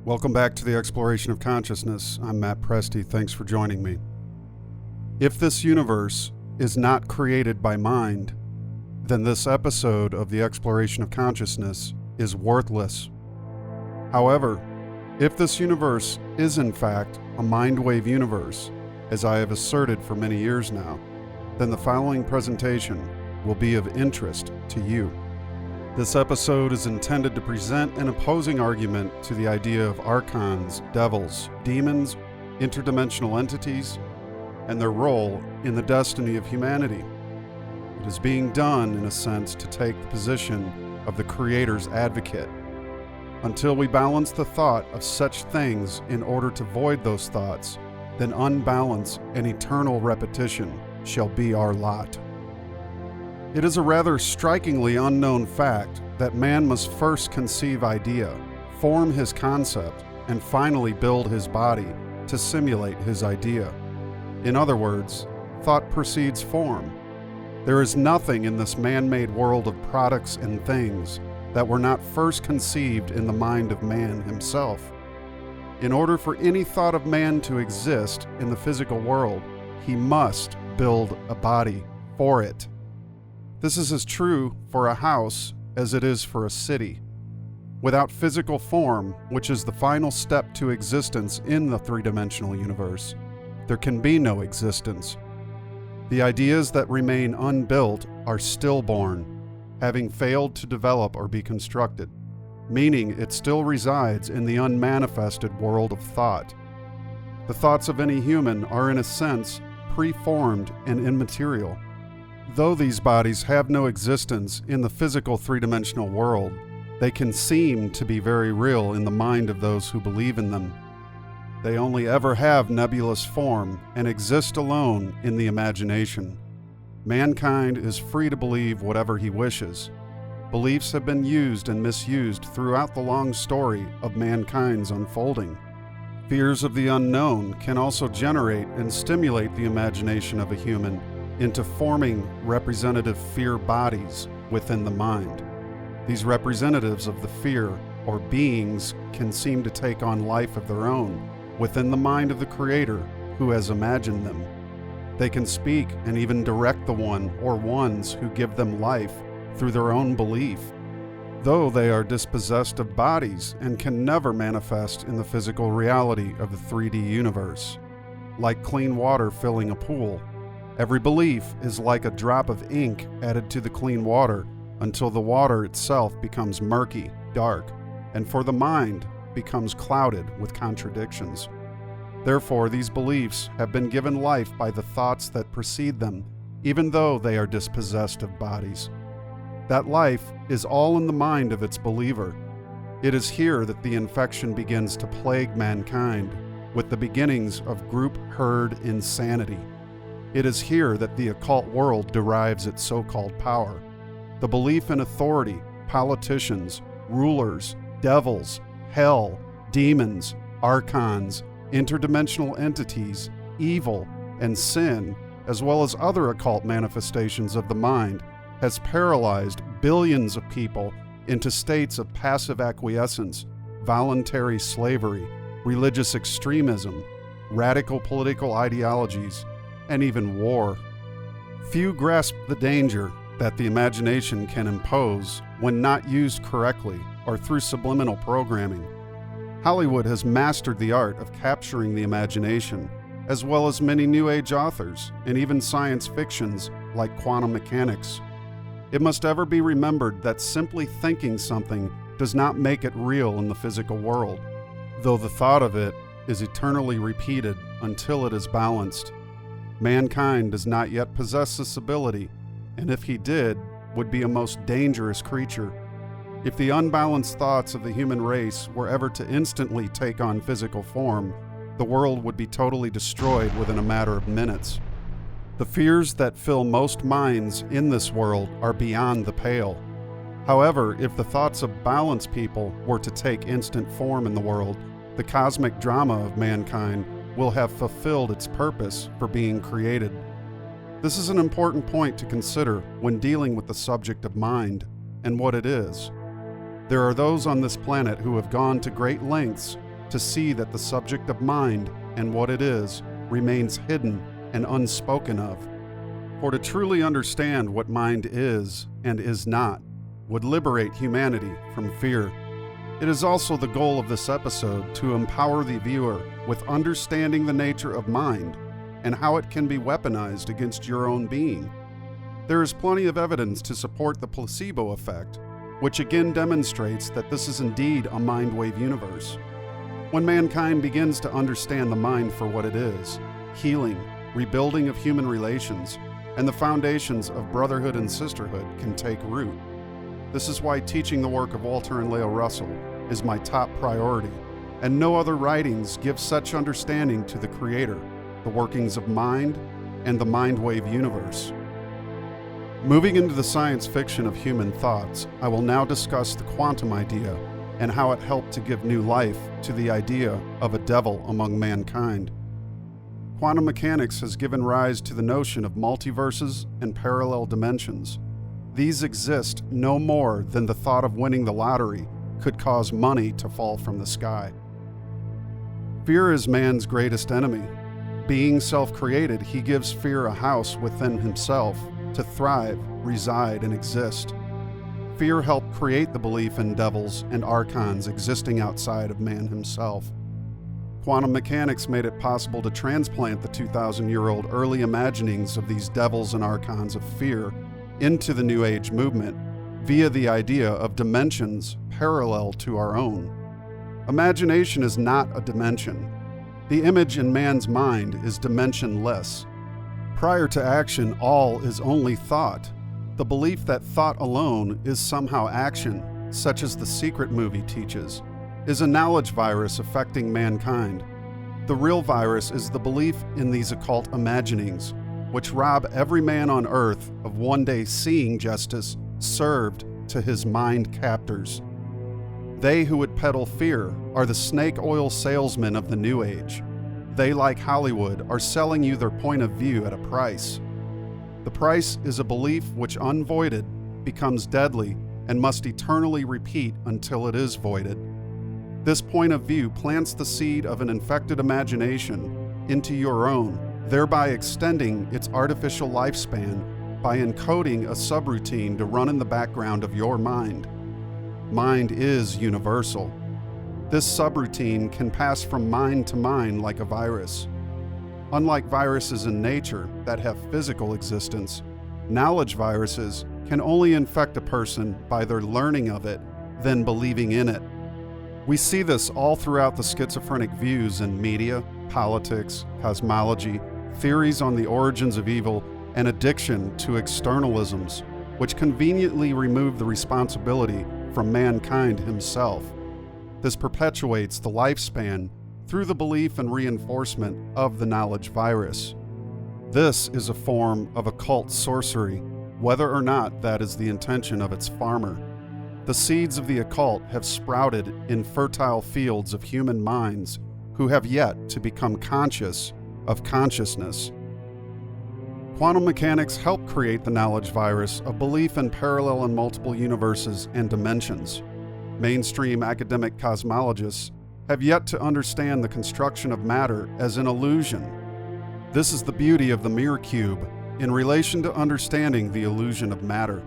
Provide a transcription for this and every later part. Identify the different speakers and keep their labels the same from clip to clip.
Speaker 1: Welcome back to the Exploration of Consciousness. I'm Matt Presti. Thanks for joining me. If this universe is not created by mind, then this episode of the Exploration of Consciousness is worthless. However, if this universe is in fact a mind wave universe, as I have asserted for many years now, then the following presentation will be of interest to you. This episode is intended to present an opposing argument to the idea of archons, devils, demons, interdimensional entities, and their role in the destiny of humanity. It is being done, in a sense, to take the position of the Creator's advocate. Until we balance the thought of such things in order to void those thoughts, then unbalance and eternal repetition shall be our lot. It is a rather strikingly unknown fact that man must first conceive idea, form his concept, and finally build his body to simulate his idea. In other words, thought precedes form. There is nothing in this man-made world of products and things that were not first conceived in the mind of man himself. In order for any thought of man to exist in the physical world, he must build a body for it. This is as true for a house as it is for a city. Without physical form, which is the final step to existence in the three-dimensional universe, there can be no existence. The ideas that remain unbuilt are stillborn, having failed to develop or be constructed, meaning it still resides in the unmanifested world of thought. The thoughts of any human are, in a sense, preformed and immaterial. Though these bodies have no existence in the physical three-dimensional world, they can seem to be very real in the mind of those who believe in them. They only ever have nebulous form and exist alone in the imagination. Mankind is free to believe whatever he wishes. Beliefs have been used and misused throughout the long story of mankind's unfolding. Fears of the unknown can also generate and stimulate the imagination of a human into forming representative fear bodies within the mind. These representatives of the fear, or beings, can seem to take on life of their own within the mind of the Creator who has imagined them. They can speak and even direct the one or ones who give them life through their own belief, though they are dispossessed of bodies and can never manifest in the physical reality of the 3D universe. Like clean water filling a pool, every belief is like a drop of ink added to the clean water until the water itself becomes murky, dark, and for the mind becomes clouded with contradictions. Therefore, these beliefs have been given life by the thoughts that precede them, even though they are dispossessed of bodies. That life is all in the mind of its believer. It is here that the infection begins to plague mankind, with the beginnings of group herd insanity. It is here that the occult world derives its so-called power. The belief in authority, politicians, rulers, devils, hell, demons, archons, interdimensional entities, evil, and sin, as well as other occult manifestations of the mind, has paralyzed billions of people into states of passive acquiescence, voluntary slavery, religious extremism, radical political ideologies, and even war. Few grasp the danger that the imagination can impose when not used correctly or through subliminal programming. Hollywood has mastered the art of capturing the imagination, as well as many New Age authors and even science fictions like quantum mechanics. It must ever be remembered that simply thinking something does not make it real in the physical world, though the thought of it is eternally repeated until it is balanced. Mankind does not yet possess this ability, and if he did, would be a most dangerous creature. If the unbalanced thoughts of the human race were ever to instantly take on physical form, the world would be totally destroyed within a matter of minutes. The fears that fill most minds in this world are beyond the pale. However, if the thoughts of balanced people were to take instant form in the world, the cosmic drama of mankind will have fulfilled its purpose for being created. This is an important point to consider when dealing with the subject of mind and what it is. There are those on this planet who have gone to great lengths to see that the subject of mind and what it is remains hidden and unspoken of. For to truly understand what mind is and is not would liberate humanity from fear. It is also the goal of this episode to empower the viewer with understanding the nature of mind and how it can be weaponized against your own being. There is plenty of evidence to support the placebo effect, which again demonstrates that this is indeed a mind wave universe. When mankind begins to understand the mind for what it is, healing, rebuilding of human relations, and the foundations of brotherhood and sisterhood can take root. This is why teaching the work of Walter and Lao Russell is my top priority, and no other writings give such understanding to the Creator, the workings of mind, and the mind wave universe. Moving into the science fiction of human thoughts, I will now discuss the quantum idea and how it helped to give new life to the idea of a devil among mankind. Quantum mechanics has given rise to the notion of multiverses and parallel dimensions. These exist no more than the thought of winning the lottery could cause money to fall from the sky. Fear is man's greatest enemy. Being self-created, he gives fear a house within himself to thrive, reside, and exist. Fear helped create the belief in devils and archons existing outside of man himself. Quantum mechanics made it possible to transplant the 2,000-year-old early imaginings of these devils and archons of fear into the New Age movement via the idea of dimensions parallel to our own. Imagination is not a dimension. The image in man's mind is dimensionless. Prior to action, all is only thought. The belief that thought alone is somehow action, such as the Secret movie teaches, is a knowledge virus affecting mankind. The real virus is the belief in these occult imaginings, which rob every man on earth of one day seeing justice served to his mind captors. They who would peddle fear are the snake oil salesmen of the New Age. They, like Hollywood, are selling you their point of view at a price. The price is a belief which, unvoided, becomes deadly and must eternally repeat until it is voided. This point of view plants the seed of an infected imagination into your own, thereby extending its artificial lifespan by encoding a subroutine to run in the background of your mind. Mind is universal. This subroutine can pass from mind to mind like a virus. Unlike viruses in nature that have physical existence, knowledge viruses can only infect a person by their learning of it, then believing in it. We see this all throughout the schizophrenic views in media, politics, cosmology, theories on the origins of evil, and addiction to externalisms, which conveniently remove the responsibility from mankind himself. This perpetuates the lifespan through the belief and reinforcement of the knowledge virus. This is a form of occult sorcery, whether or not that is the intention of its farmer. The seeds of the occult have sprouted in fertile fields of human minds who have yet to become conscious of consciousness. Quantum mechanics helped create the knowledge virus of belief in parallel and multiple universes and dimensions. Mainstream academic cosmologists have yet to understand the construction of matter as an illusion. This is the beauty of the mirror cube in relation to understanding the illusion of matter.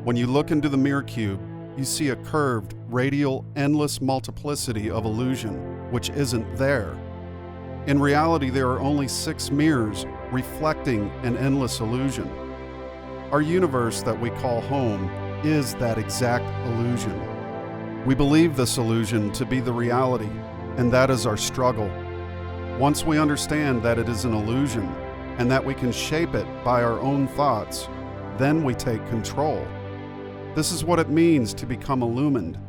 Speaker 1: When you look into the mirror cube, you see a curved, radial, endless multiplicity of illusion, which isn't there. In reality, there are only 6 mirrors reflecting an endless illusion. Our universe that we call home is that exact illusion. We believe this illusion to be the reality, and that is our struggle. Once we understand that it is an illusion, and that we can shape it by our own thoughts, then we take control. This is what it means to become illumined.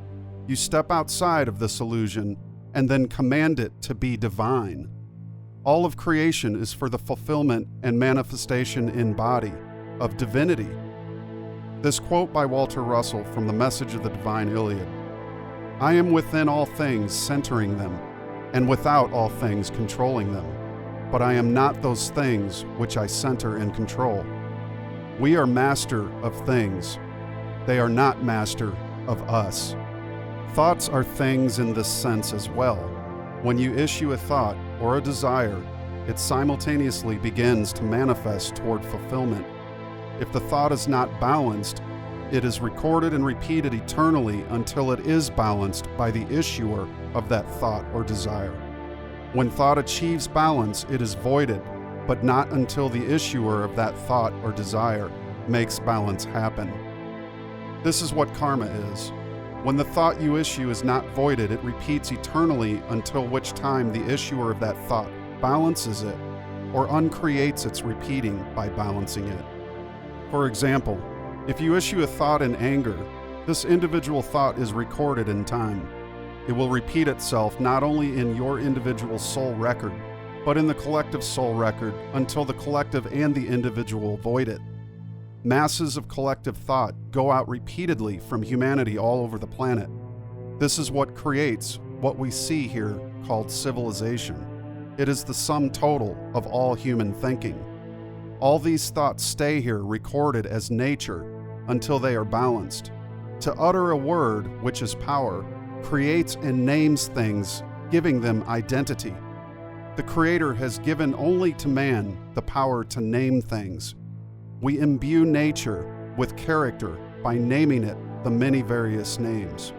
Speaker 1: You step outside of this illusion and then command it to be divine. All of creation is for the fulfillment and manifestation in body of divinity. This quote by Walter Russell from the Message of the Divine Iliad: "I am within all things centering them, and without all things controlling them. But I am not those things which I center and control." We are master of things. They are not master of us. Thoughts are things in this sense as well. When you issue a thought or a desire, it simultaneously begins to manifest toward fulfillment. If the thought is not balanced, it is recorded and repeated eternally until it is balanced by the issuer of that thought or desire. When thought achieves balance, it is voided, but not until the issuer of that thought or desire makes balance happen. This is what karma is. When the thought you issue is not voided, it repeats eternally until which time the issuer of that thought balances it or uncreates its repeating by balancing it. For example, if you issue a thought in anger, this individual thought is recorded in time. It will repeat itself not only in your individual soul record, but in the collective soul record until the collective and the individual void it. Masses of collective thought go out repeatedly from humanity all over the planet. This is what creates what we see here called civilization. It is the sum total of all human thinking. All these thoughts stay here recorded as nature until they are balanced. To utter a word, which is power, creates and names things, giving them identity. The Creator has given only to man the power to name things. We imbue nature with character by naming it the many various names.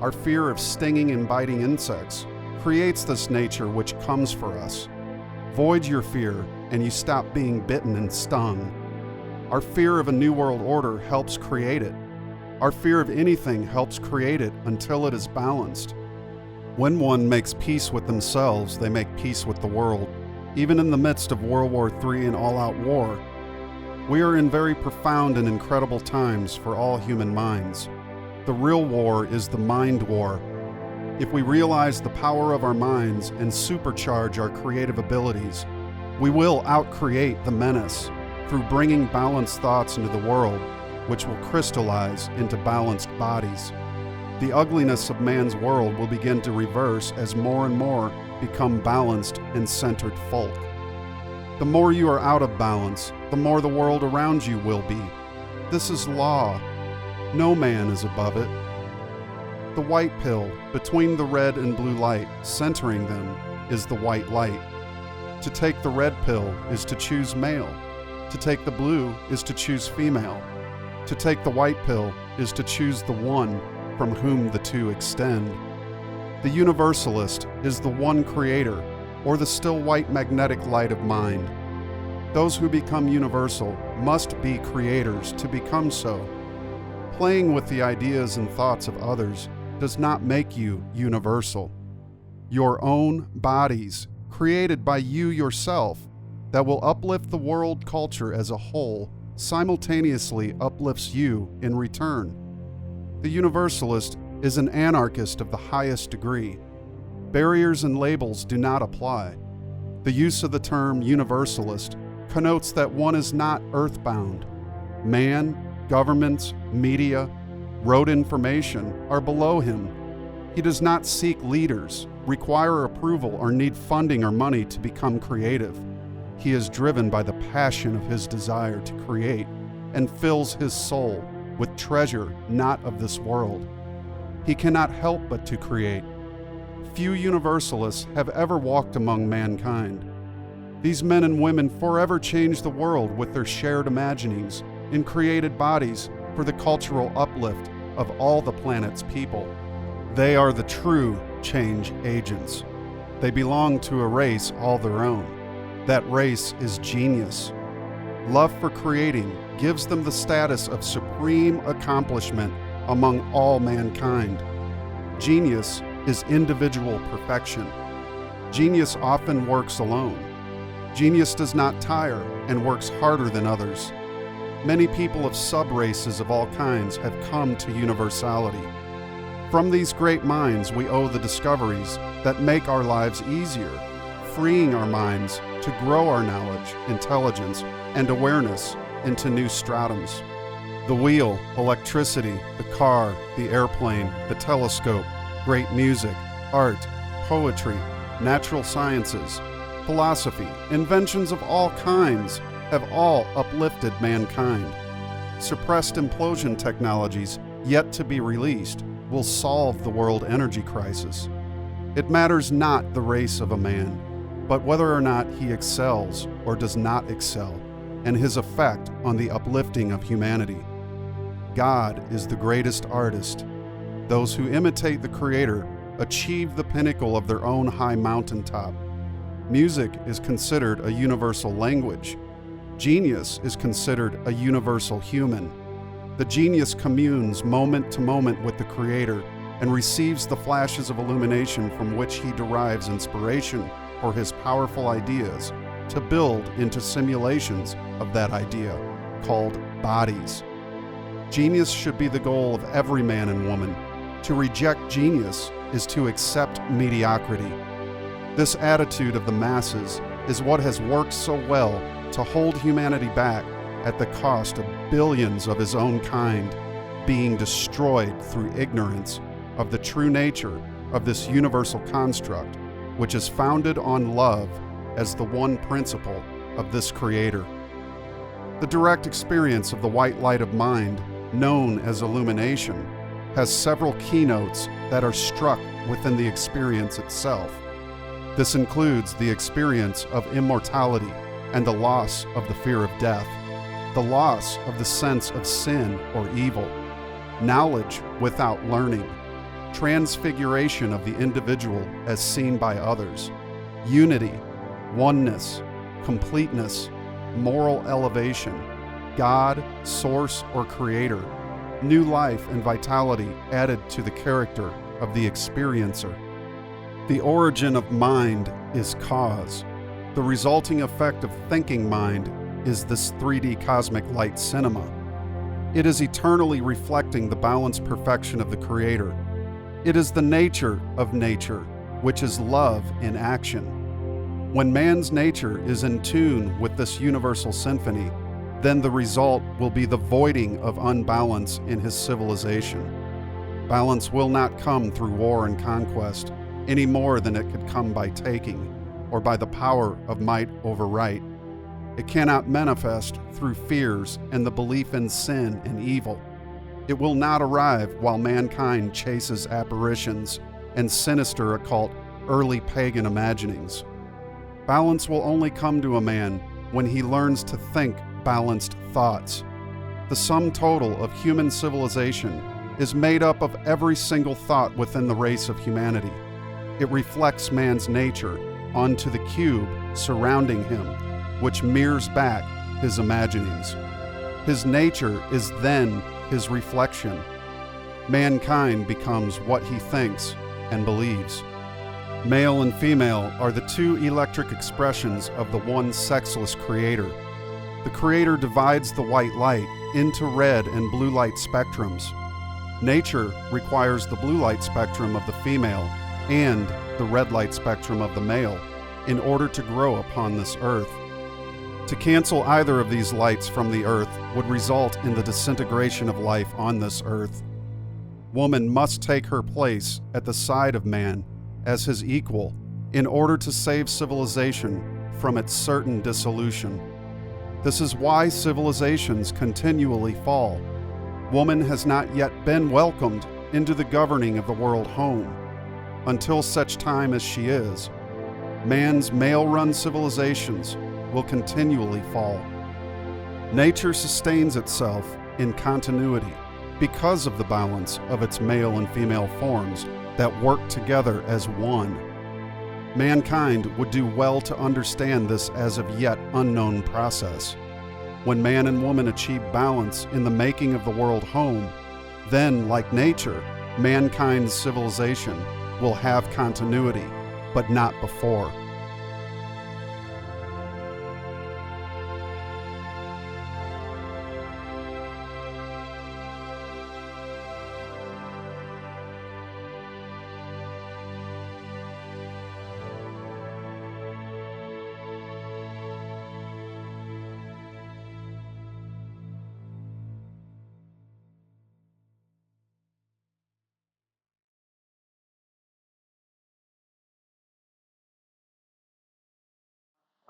Speaker 1: Our fear of stinging and biting insects creates this nature which comes for us. Void your fear and you stop being bitten and stung. Our fear of a new world order helps create it. Our fear of anything helps create it until it is balanced. When one makes peace with themselves, they make peace with the world. Even in the midst of World War III and all-out war, we are in very profound and incredible times for all human minds. The real war is the mind war. If we realize the power of our minds and supercharge our creative abilities, we will outcreate the menace through bringing balanced thoughts into the world, which will crystallize into balanced bodies. The ugliness of man's world will begin to reverse as more and more become balanced and centered folk. The more you are out of balance, the more the world around you will be. This is law. No man is above it. The white pill, between the red and blue light, centering them, is the white light. To take the red pill is to choose male. To take the blue is to choose female. To take the white pill is to choose the one from whom the two extend. The universalist is the one creator, or the still white magnetic light of mind. Those who become universal must be creators to become so. Playing with the ideas and thoughts of others does not make you universal. Your own bodies, created by you yourself, that will uplift the world culture as a whole, simultaneously uplifts you in return. The universalist is an anarchist of the highest degree. Barriers and labels do not apply. The use of the term universalist connotes that one is not earthbound. Man, governments, media, rote information are below him. He does not seek leaders, require approval, or need funding or money to become creative. He is driven by the passion of his desire to create and fills his soul with treasure not of this world. He cannot help but to create. Few universalists have ever walked among mankind. These men and women forever change the world with their shared imaginings in created bodies for the cultural uplift of all the planet's people. They are the true change agents. They belong to a race all their own. That race is genius. Love for creating gives them the status of supreme accomplishment among all mankind. Genius is individual perfection. Genius often works alone. Genius does not tire and works harder than others. Many people of sub-races of all kinds have come to universality. From these great minds we owe the discoveries that make our lives easier, freeing our minds to grow our knowledge, intelligence, and awareness into new stratums. The wheel, electricity, the car, the airplane, the telescope, great music, art, poetry, natural sciences, philosophy, inventions of all kinds have all uplifted mankind. Suppressed implosion technologies yet to be released will solve the world energy crisis. It matters not the race of a man, but whether or not he excels or does not excel, and his effect on the uplifting of humanity. God is the greatest artist. Those who imitate the Creator achieve the pinnacle of their own high mountaintop. Music is considered a universal language. Genius is considered a universal human. The genius communes moment to moment with the Creator and receives the flashes of illumination from which he derives inspiration for his powerful ideas to build into simulations of that idea, called bodies. Genius should be the goal of every man and woman. To reject genius is to accept mediocrity. This attitude of the masses is what has worked so well to hold humanity back at the cost of billions of his own kind being destroyed through ignorance of the true nature of this universal construct, which is founded on love as the one principle of this Creator. The direct experience of the white light of mind, known as illumination, has several keynotes that are struck within the experience itself. This includes the experience of immortality and the loss of the fear of death, the loss of the sense of sin or evil, knowledge without learning, transfiguration of the individual as seen by others, unity, oneness, completeness, moral elevation, God, source, or creator, new life and vitality added to the character of the experiencer. The origin of mind is cause. The resulting effect of thinking mind is this 3D cosmic light cinema. It is eternally reflecting the balanced perfection of the Creator. It is the nature of nature, which is love in action. When man's nature is in tune with this universal symphony, then the result will be the voiding of unbalance in his civilization. Balance will not come through war and conquest, any more than it could come by taking, or by the power of might over right. It cannot manifest through fears and the belief in sin and evil. It will not arrive while mankind chases apparitions and sinister occult early pagan imaginings. Balance will only come to a man when he learns to think balanced thoughts. The sum total of human civilization is made up of every single thought within the race of humanity. It reflects man's nature onto the cube surrounding him, which mirrors back his imaginings. His nature is then his reflection. Mankind becomes what he thinks and believes. Male and female are the two electric expressions of the one sexless Creator. The Creator divides the white light into red and blue light spectrums. Nature requires the blue light spectrum of the female and the red light spectrum of the male in order to grow upon this earth. To cancel either of these lights from the earth would result in the disintegration of life on this earth. woman must take her place at the side of man as his equal in order to save civilization from its certain dissolution. This is why civilizations continually fall. Woman has not yet been welcomed into the governing of the world home. Until such time as she is, man's male-run civilizations will continually fall. Nature sustains itself in continuity because of the balance of its male and female forms that work together as one. Mankind would do well to understand this as of yet unknown process. When man and woman achieve balance in the making of the world home, then, like nature, mankind's civilization will have continuity, but not before.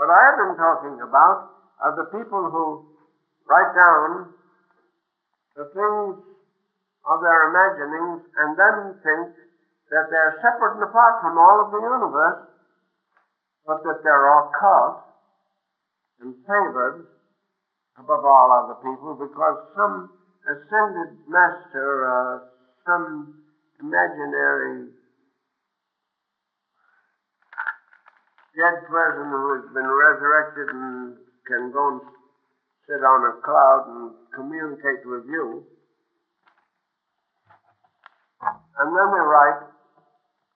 Speaker 2: What I have been talking about are the people who write down the things of their imaginings and then think that they're separate and apart from all of the universe, but that they're occult and favored above all other people because some ascended master, some imaginary dead person who has been resurrected and can go and sit on a cloud and communicate with you. And then they write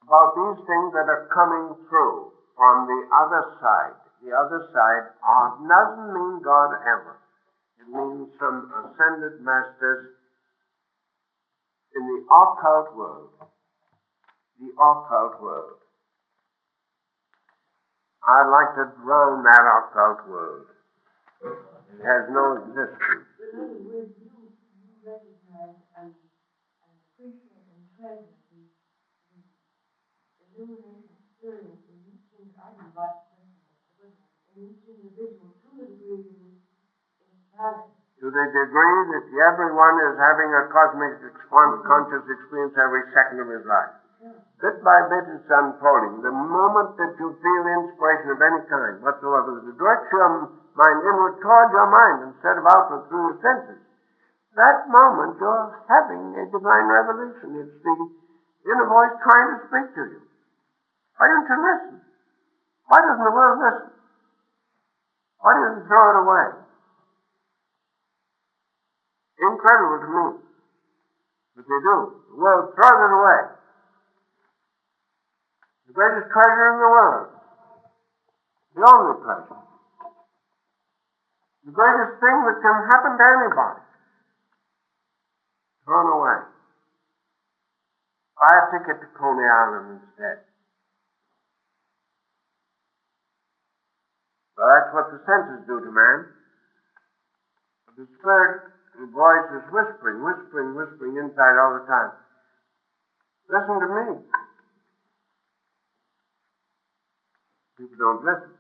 Speaker 2: about these things that are coming through on the other side. The other side doesn't mean God ever. It means some ascended masters in the occult world. The occult world. I'd like to drown that occult world. It has no existence.
Speaker 3: In other words, you recognize and appreciate and treasure the illumination experience in each individual to the degree that it's valid.
Speaker 2: To the degree that everyone is having a cosmic conscious experience every second of his life. Bit by bit it's unfolding. The moment that you feel inspiration of any kind whatsoever, to direct your mind inward toward your mind instead of outward through the senses, that moment you're having a divine revelation. It's the inner voice trying to speak to you. Why don't you listen? Why doesn't the world listen? Why doesn't it throw it away? Incredible to me. But they do. The world throws it away. The greatest treasure in the world. The only treasure. The greatest thing that can happen to anybody. Thrown away. Buy a ticket to Coney Island instead. Well, that's what the senses do to man. But the spirit, the voice is whispering inside all the time. Listen to me. People don't listen.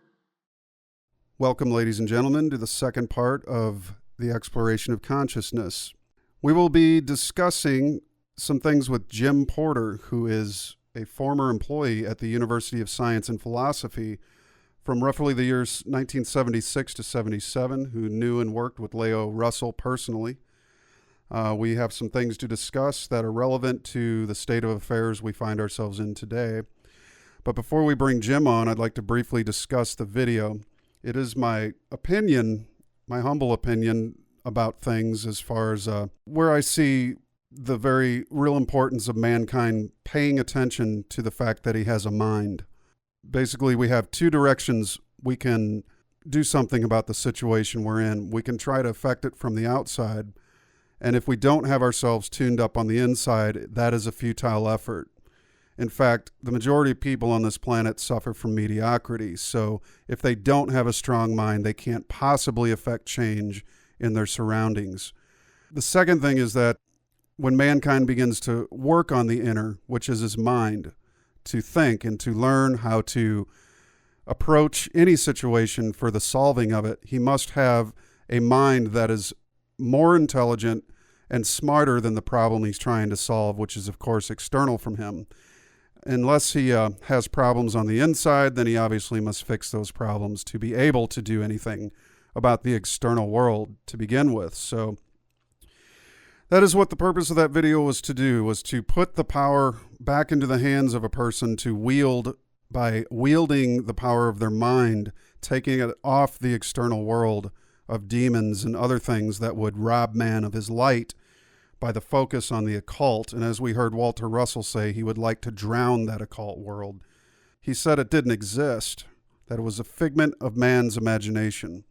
Speaker 1: Welcome, ladies and gentlemen, to the second part of the exploration of consciousness. We will be discussing some things with Jim Porter, who is a former employee at the University of Science and Philosophy from roughly the years 1976 to 77, who knew and worked with Lao Russell personally. We have some things to discuss that are relevant to the state of affairs we find ourselves in today. But before we bring Jim on, I'd like to briefly discuss the video. It is my opinion, my humble opinion about things as far as where I see the very real importance of mankind paying attention to the fact that he has a mind. Basically, we have two directions we can do something about the situation we're in. We can try to affect it from the outside, and if we don't have ourselves tuned up on the inside, that is a futile effort. In fact, the majority of people on this planet suffer from mediocrity, so if they don't have a strong mind, they can't possibly affect change in their surroundings. The second thing is that when mankind begins to work on the inner, which is his mind, to think and to learn how to approach any situation for the solving of it, he must have a mind that is more intelligent and smarter than the problem he's trying to solve, which is, of course, external from him. Unless he has problems on the inside, then he obviously must fix those problems to be able to do anything about the external world to begin with. So that is what the purpose of that video was to do, was to put the power back into the hands of a person to wield by wielding the power of their mind, taking it off the external world of demons and other things that would rob man of his light by the focus on the occult. And as we heard Walter Russell say, he would like to drown that occult world. He said it didn't exist, that it was a figment of man's imagination.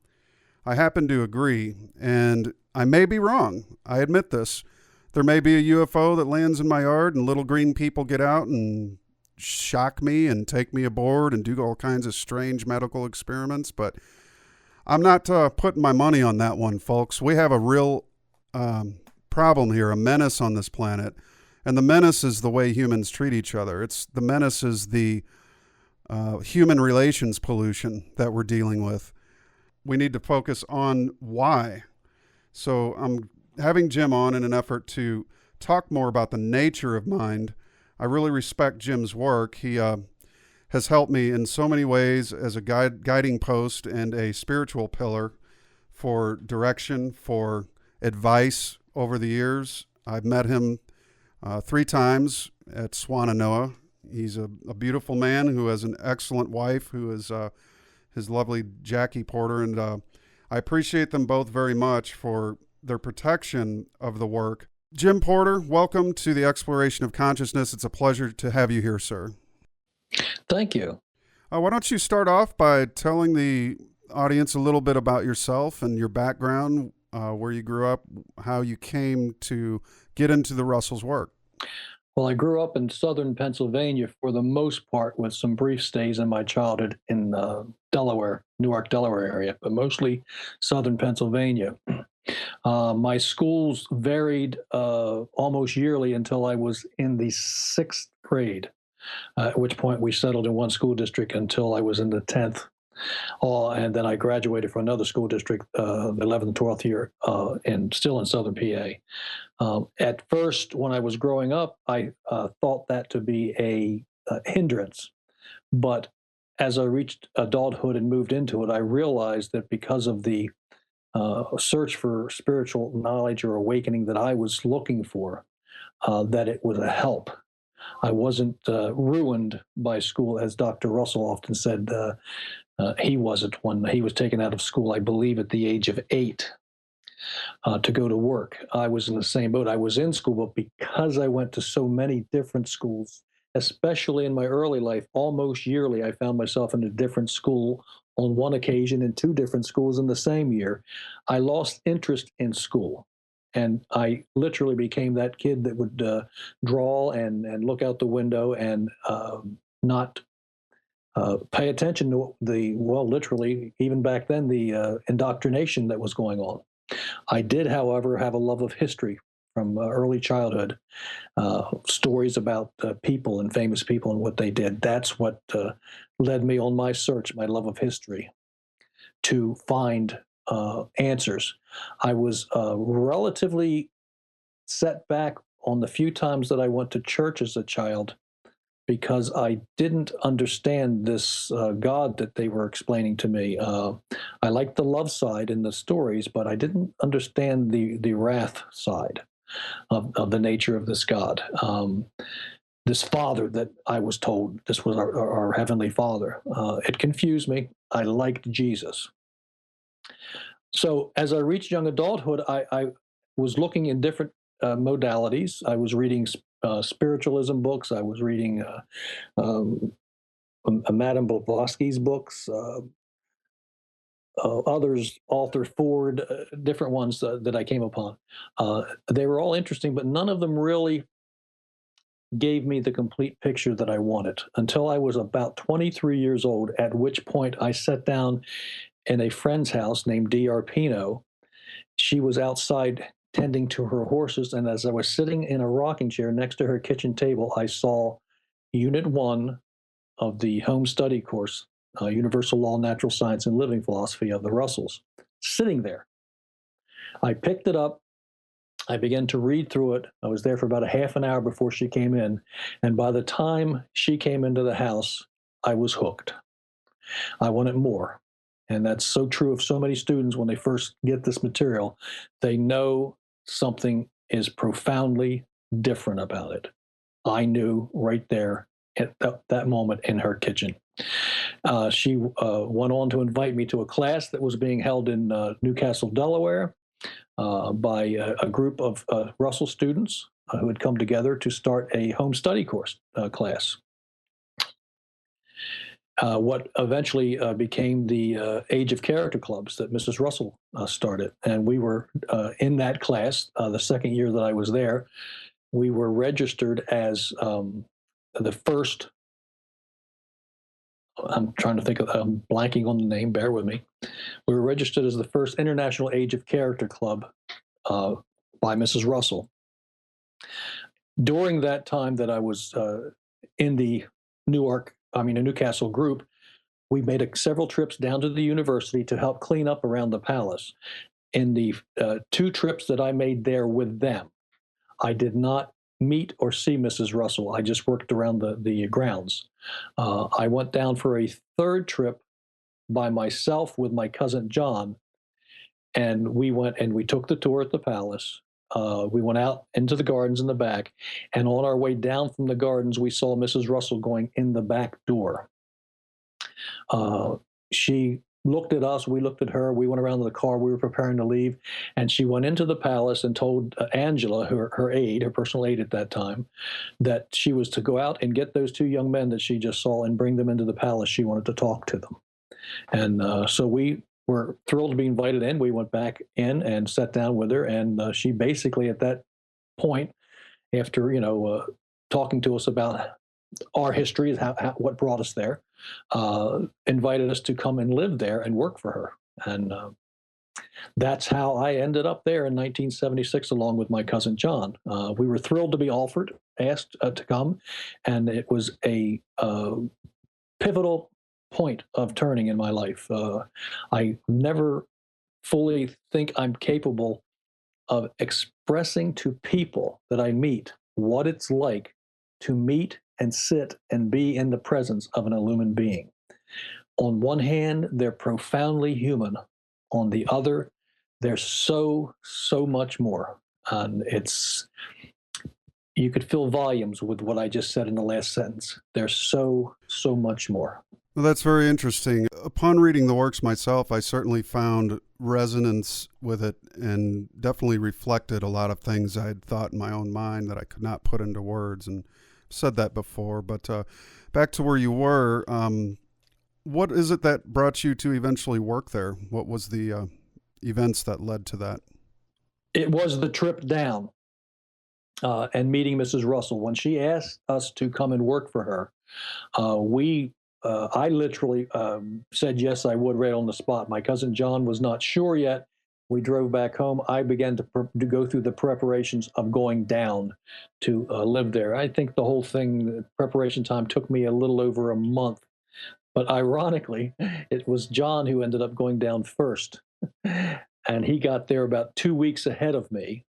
Speaker 1: I happen to agree, and I may be wrong. I admit this. There may be a UFO that lands in my yard and little green people get out and shock me and take me aboard and do all kinds of strange medical experiments, but I'm not putting my money on that one, folks. We have a real problem here, a menace on this planet, and the menace is the way humans treat each other. The menace is the human relations pollution that we're dealing with. We need to focus on why. So I'm having Jim on in an effort to talk more about the nature of mind. I really respect Jim's work. He has helped me in so many ways as a guiding post and a spiritual pillar for direction, for advice over the years. I've met him 3 times at Swannanoa. He's a beautiful man who has an excellent wife who is his lovely Jackie Porter, and I appreciate them both very much for their protection of the work. Jim Porter, welcome to the Exploration of Consciousness. It's a pleasure to have you here, sir.
Speaker 4: Thank you.
Speaker 1: Why don't you start off by telling the audience a little bit about yourself and your background, where you grew up, how you came to get into the Russell's work.
Speaker 4: Well, I grew up in southern Pennsylvania for the most part, with some brief stays in my childhood in Delaware, Newark, Delaware area, but mostly southern Pennsylvania. My schools varied almost yearly until I was in the 6th grade, at which point we settled in one school district until I was in the 10th. And then I graduated from another school district, the 11th and 12th year, and still in southern PA. At first, when I was growing up, I thought that to be a hindrance. But as I reached adulthood and moved into it, I realized that because of the search for spiritual knowledge or awakening that I was looking for, that it was a help. I wasn't ruined by school, as Dr. Russell often said. He wasn't when he was taken out of school, I believe, at the age of 8 to go to work. I was in the same boat. I was in school, but because I went to so many different schools, especially in my early life, almost yearly, I found myself in a different school on one occasion, in 2 different schools in the same year. I lost interest in school. And I literally became that kid that would draw and look out the window and not pay attention to literally, even back then, the indoctrination that was going on. I did, however, have a love of history from early childhood, stories about people and famous people and what they did. That's what led me on my search, my love of history, to find answers. I was relatively set back on the few times that I went to church as a child, because I didn't understand this God that they were explaining to me. I liked the love side in the stories, but I didn't understand the wrath side of the nature of this God. This Father that I was told, this was our Heavenly Father. It confused me. I liked Jesus. So as I reached young adulthood, I was looking in different modalities. I was reading spiritualism books. I was reading Madame Blavatsky's books, others, Arthur Ford, different ones that I came upon. They were all interesting, but none of them really gave me the complete picture that I wanted until I was about 23 years old, at which point I sat down in a friend's house named D.R. Pino. She was outside tending to her horses. And as I was sitting in a rocking chair next to her kitchen table, I saw Unit 1 of the home study course, Universal Law, Natural Science, and Living Philosophy of the Russells, sitting there. I picked it up. I began to read through it. I was there for about a half an hour before she came in. And by the time she came into the house, I was hooked. I wanted more. And that's so true of so many students when they first get this material. They know something is profoundly different about it. I knew right there at that moment in her kitchen. She went on to invite me to a class that was being held in Newcastle, Delaware, by a group of Russell students who had come together to start a home study course class. What eventually became the Age of Character clubs that Mrs. Russell started. And we were in that class the second year that I was there. We were registered as the first, I'm trying to think of, I'm blanking on the name, bear with me. We were registered as the first International Age of Character club by Mrs. Russell. During that time that I was in the Newcastle group, we made several trips down to the university to help clean up around the palace. In the 2 trips that I made there with them, I did not meet or see Mrs. Russell. I just worked around the grounds. I went down for a 3rd trip by myself with my cousin John, and we went and we took the tour at the palace. We went out into the gardens in the back, and on our way down from the gardens, we saw Mrs. Russell going in the back door. She looked at us, we looked at her, we went around to the car, we were preparing to leave, and she went into the palace and told Angela, her aide, her personal aide at that time, that she was to go out and get those 2 young men that she just saw and bring them into the palace. She wanted to talk to them. And so we were thrilled to be invited in. We went back in and sat down with her, and she basically at that point, after talking to us about our history, what brought us there, invited us to come and live there and work for her. And that's how I ended up there in 1976, along with my cousin John. We were thrilled to be asked to come, and it was a pivotal point of turning in my life. I never fully think I'm capable of expressing to people that I meet what it's like to meet and sit and be in the presence of an illumined being. On one hand, they're profoundly human. On the other, they're so much more. And you could fill volumes with what I just said in the last sentence. There's so much more.
Speaker 1: Well, that's very interesting. Upon reading the works myself, I certainly found resonance with it and definitely reflected a lot of things I had thought in my own mind that I could not put into words, and said that before. But back to where you were, what is it that brought you to eventually work there? What was the events that led to that?
Speaker 4: It was the trip down and meeting Mrs. Russell. When she asked us to come and work for her, I literally said yes, I would, right on the spot. My cousin John was not sure yet. We drove back home. I began to go through the preparations of going down to live there. I think the whole thing, preparation time, took me a little over a month. But ironically, it was John who ended up going down first. And he got there about 2 weeks ahead of me.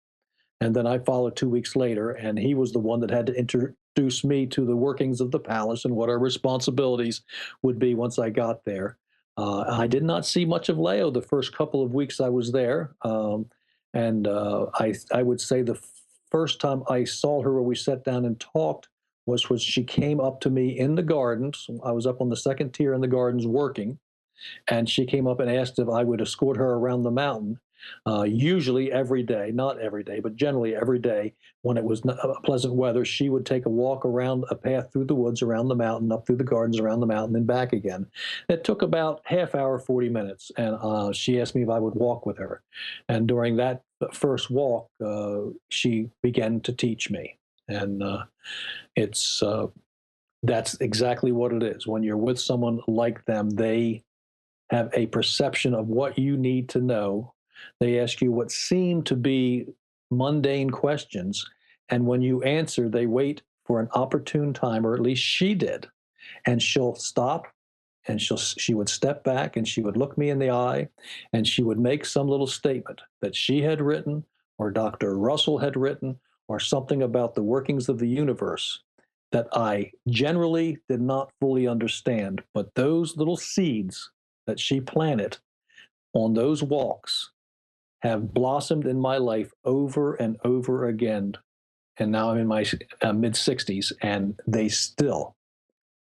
Speaker 4: And then I followed 2 weeks later, and he was the one that had to introduce me to the workings of the palace and what our responsibilities would be once I got there. I did not see much of Leo the first couple of weeks I was there. And I would say the first time I saw her where we sat down and talked was when she came up to me in the gardens. I was up on the 2nd tier in the gardens working, and she came up and asked if I would escort her around the mountain. Usually every day, not every day, but generally every day when it was pleasant weather, she would take a walk around a path through the woods, around the mountain, up through the gardens, around the mountain, and back again. It took about half hour, 40 minutes, and she asked me if I would walk with her. And during that first walk, she began to teach me. And that's exactly what it is. When you're with someone like them, they have a perception of what you need to know. They ask you what seem to be mundane questions, and when you answer, they wait for an opportune time, or at least she did, and she'll stop, and she would step back, and she would look me in the eye, and she would make some little statement that she had written, or Dr. Russell had written, or something about the workings of the universe that I generally did not fully understand. But those little seeds that she planted on those walks have blossomed in my life over and over again. And now I'm in my mid 60s, and they still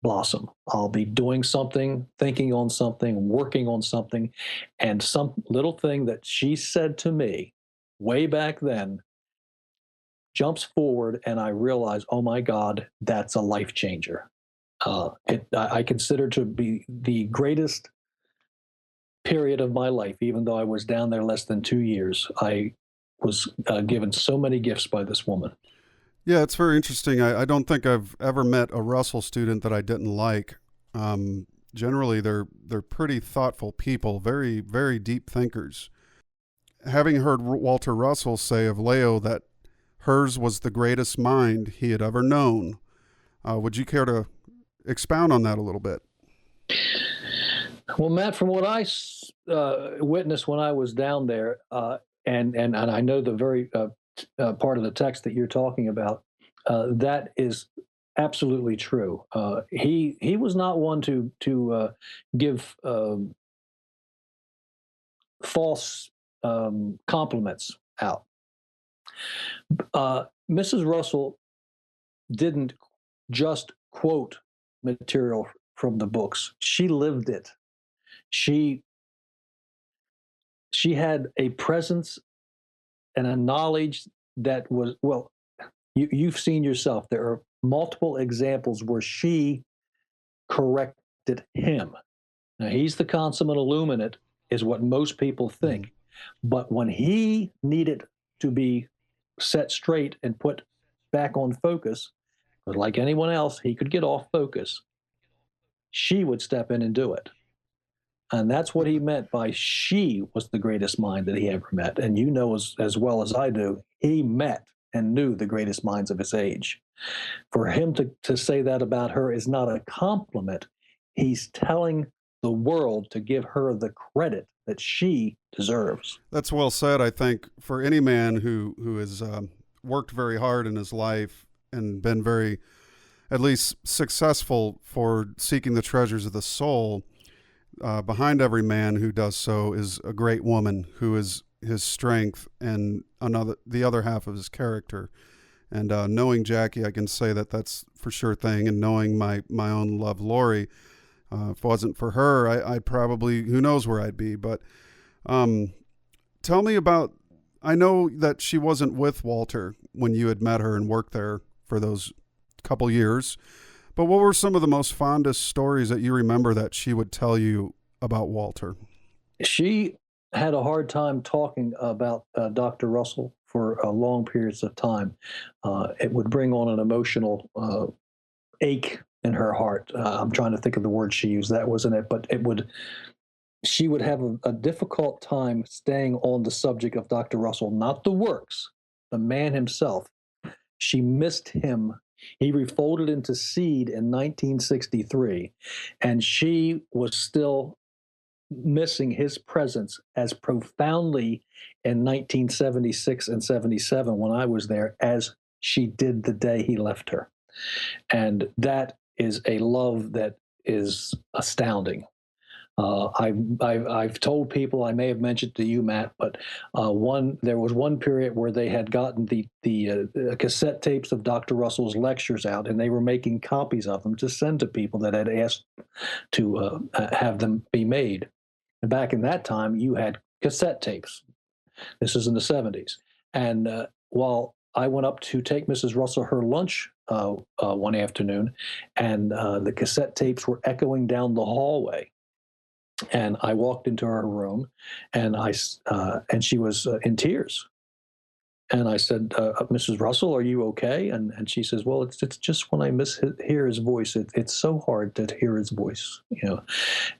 Speaker 4: blossom. I'll be doing something, thinking on something, working on something, and some little thing that she said to me way back then jumps forward, and I realize, oh my God, that's a life changer. I consider to be the greatest period of my life, even though I was down there less than 2 years. I was given so many gifts by this woman.
Speaker 1: Yeah, it's very interesting. I don't think I've ever met a Russell student that I didn't like. Generally, they're pretty thoughtful people, very, very deep thinkers. Having heard Walter Russell say of Lao that hers was the greatest mind he had ever known, would you care to expound on that a little bit?
Speaker 4: Well, Matt, from what I witnessed when I was down there, and I know the very part of the text that you're talking about, that is absolutely true. He was not one to give false compliments out. Mrs. Russell didn't just quote material from the books; she lived it. She had a presence and a knowledge that was, well, you've seen yourself. There are multiple examples where she corrected him. Now, he's the consummate illuminate, is what most people think. But when he needed to be set straight and put back on focus, but like anyone else, he could get off focus, she would step in and do it. And that's what he meant by she was the greatest mind that he ever met. And you know as well as I do, he met and knew the greatest minds of his age. For him to say that about her is not a compliment. He's telling the world to give her the credit that she deserves.
Speaker 1: That's well said. I think for any man who has worked very hard in his life and been very, at least successful for seeking the treasures of the soul, behind every man who does so is a great woman who is his strength and the other half of his character. And knowing Jackie, I can say that that's for sure thing. And knowing my own love, Lori, if it wasn't for her, I'd probably, who knows where I'd be. But tell me about, I know that she wasn't with Walter when you had met her and worked there for those couple years. But what were some of the most fondest stories that you remember that she would tell you about Walter?
Speaker 4: She had a hard time talking about Dr. Russell for long periods of time. It would bring on an emotional ache in her heart. I'm trying to think of the word she used. That wasn't it, but she would have a difficult time staying on the subject of Dr. Russell, not the works, the man himself. She missed him. He refolded into seed in 1963, and she was still missing his presence as profoundly in 1976 and 77 when I was there as she did the day he left her. And that is a love that is astounding. I've told people, I may have mentioned to you, Matt, but there was one period where they had gotten the cassette tapes of Dr. Russell's lectures out, and they were making copies of them to send to people that had asked to have them be made. And back in that time, you had cassette tapes. This is in the 70s. And while I went up to take Mrs. Russell her lunch one afternoon, and the cassette tapes were echoing down the hallway. And I walked into her room, and she was in tears. And I said, "Mrs. Russell, are you okay?" And she says, "Well, it's just when I hear his voice, it's so hard to hear his voice, you know."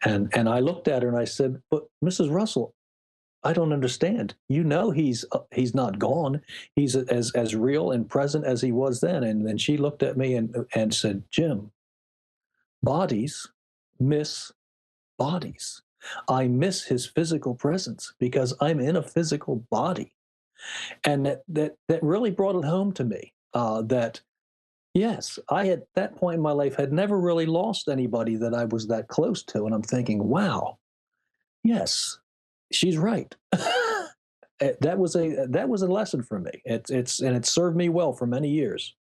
Speaker 4: And I looked at her and I said, "But Mrs. Russell, I don't understand. You know, he's not gone. He's as real and present as he was then. And then she looked at me and said, Jim, bodies miss bodies. I miss his physical presence because I'm in a physical body. And that really brought it home to me, that yes, I at that point in my life had never really lost anybody that I was that close to. And I'm thinking, wow, yes, she's right. That was a lesson for me. It served me well for many years.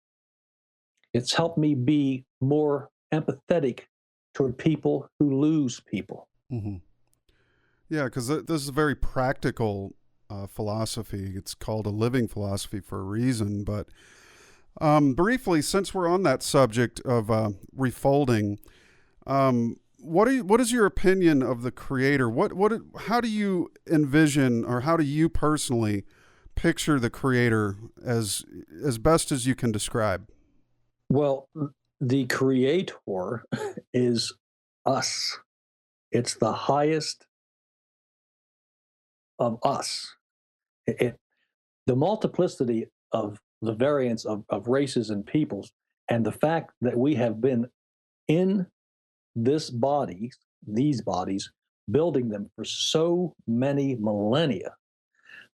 Speaker 4: It's helped me be more empathetic toward people who lose people.
Speaker 1: Hmm. Yeah, because this is a very practical philosophy. It's called a living philosophy for a reason. But briefly, since we're on that subject of refolding, what is your opinion of the Creator? How do you envision, or how do you personally picture the Creator as best as you can describe?
Speaker 4: Well, the Creator is us. It's the highest of us. The multiplicity of the variance of races and peoples, and the fact that we have been in these bodies, building them for so many millennia,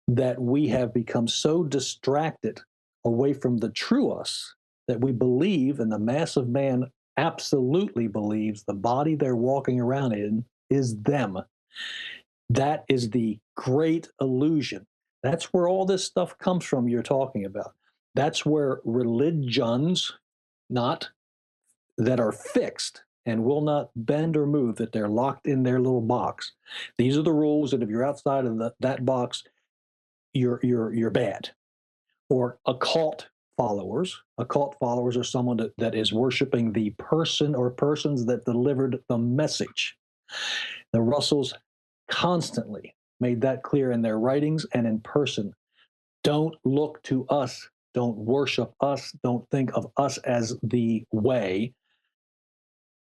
Speaker 4: that we have become so distracted away from the true us that we believe, and the mass of man absolutely believes, the body they're walking around in is them. That is the great illusion. That's where all this stuff comes from you're talking about. That's where religions, not that are fixed and will not bend or move, that they're locked in their little box. These are the rules, and if you're outside of that box, you're bad. Or occult followers. Occult followers are someone that is worshiping the person or persons that delivered the message. The Russells constantly made that clear in their writings and in person. Don't look to us. Don't worship us. Don't think of us as the way.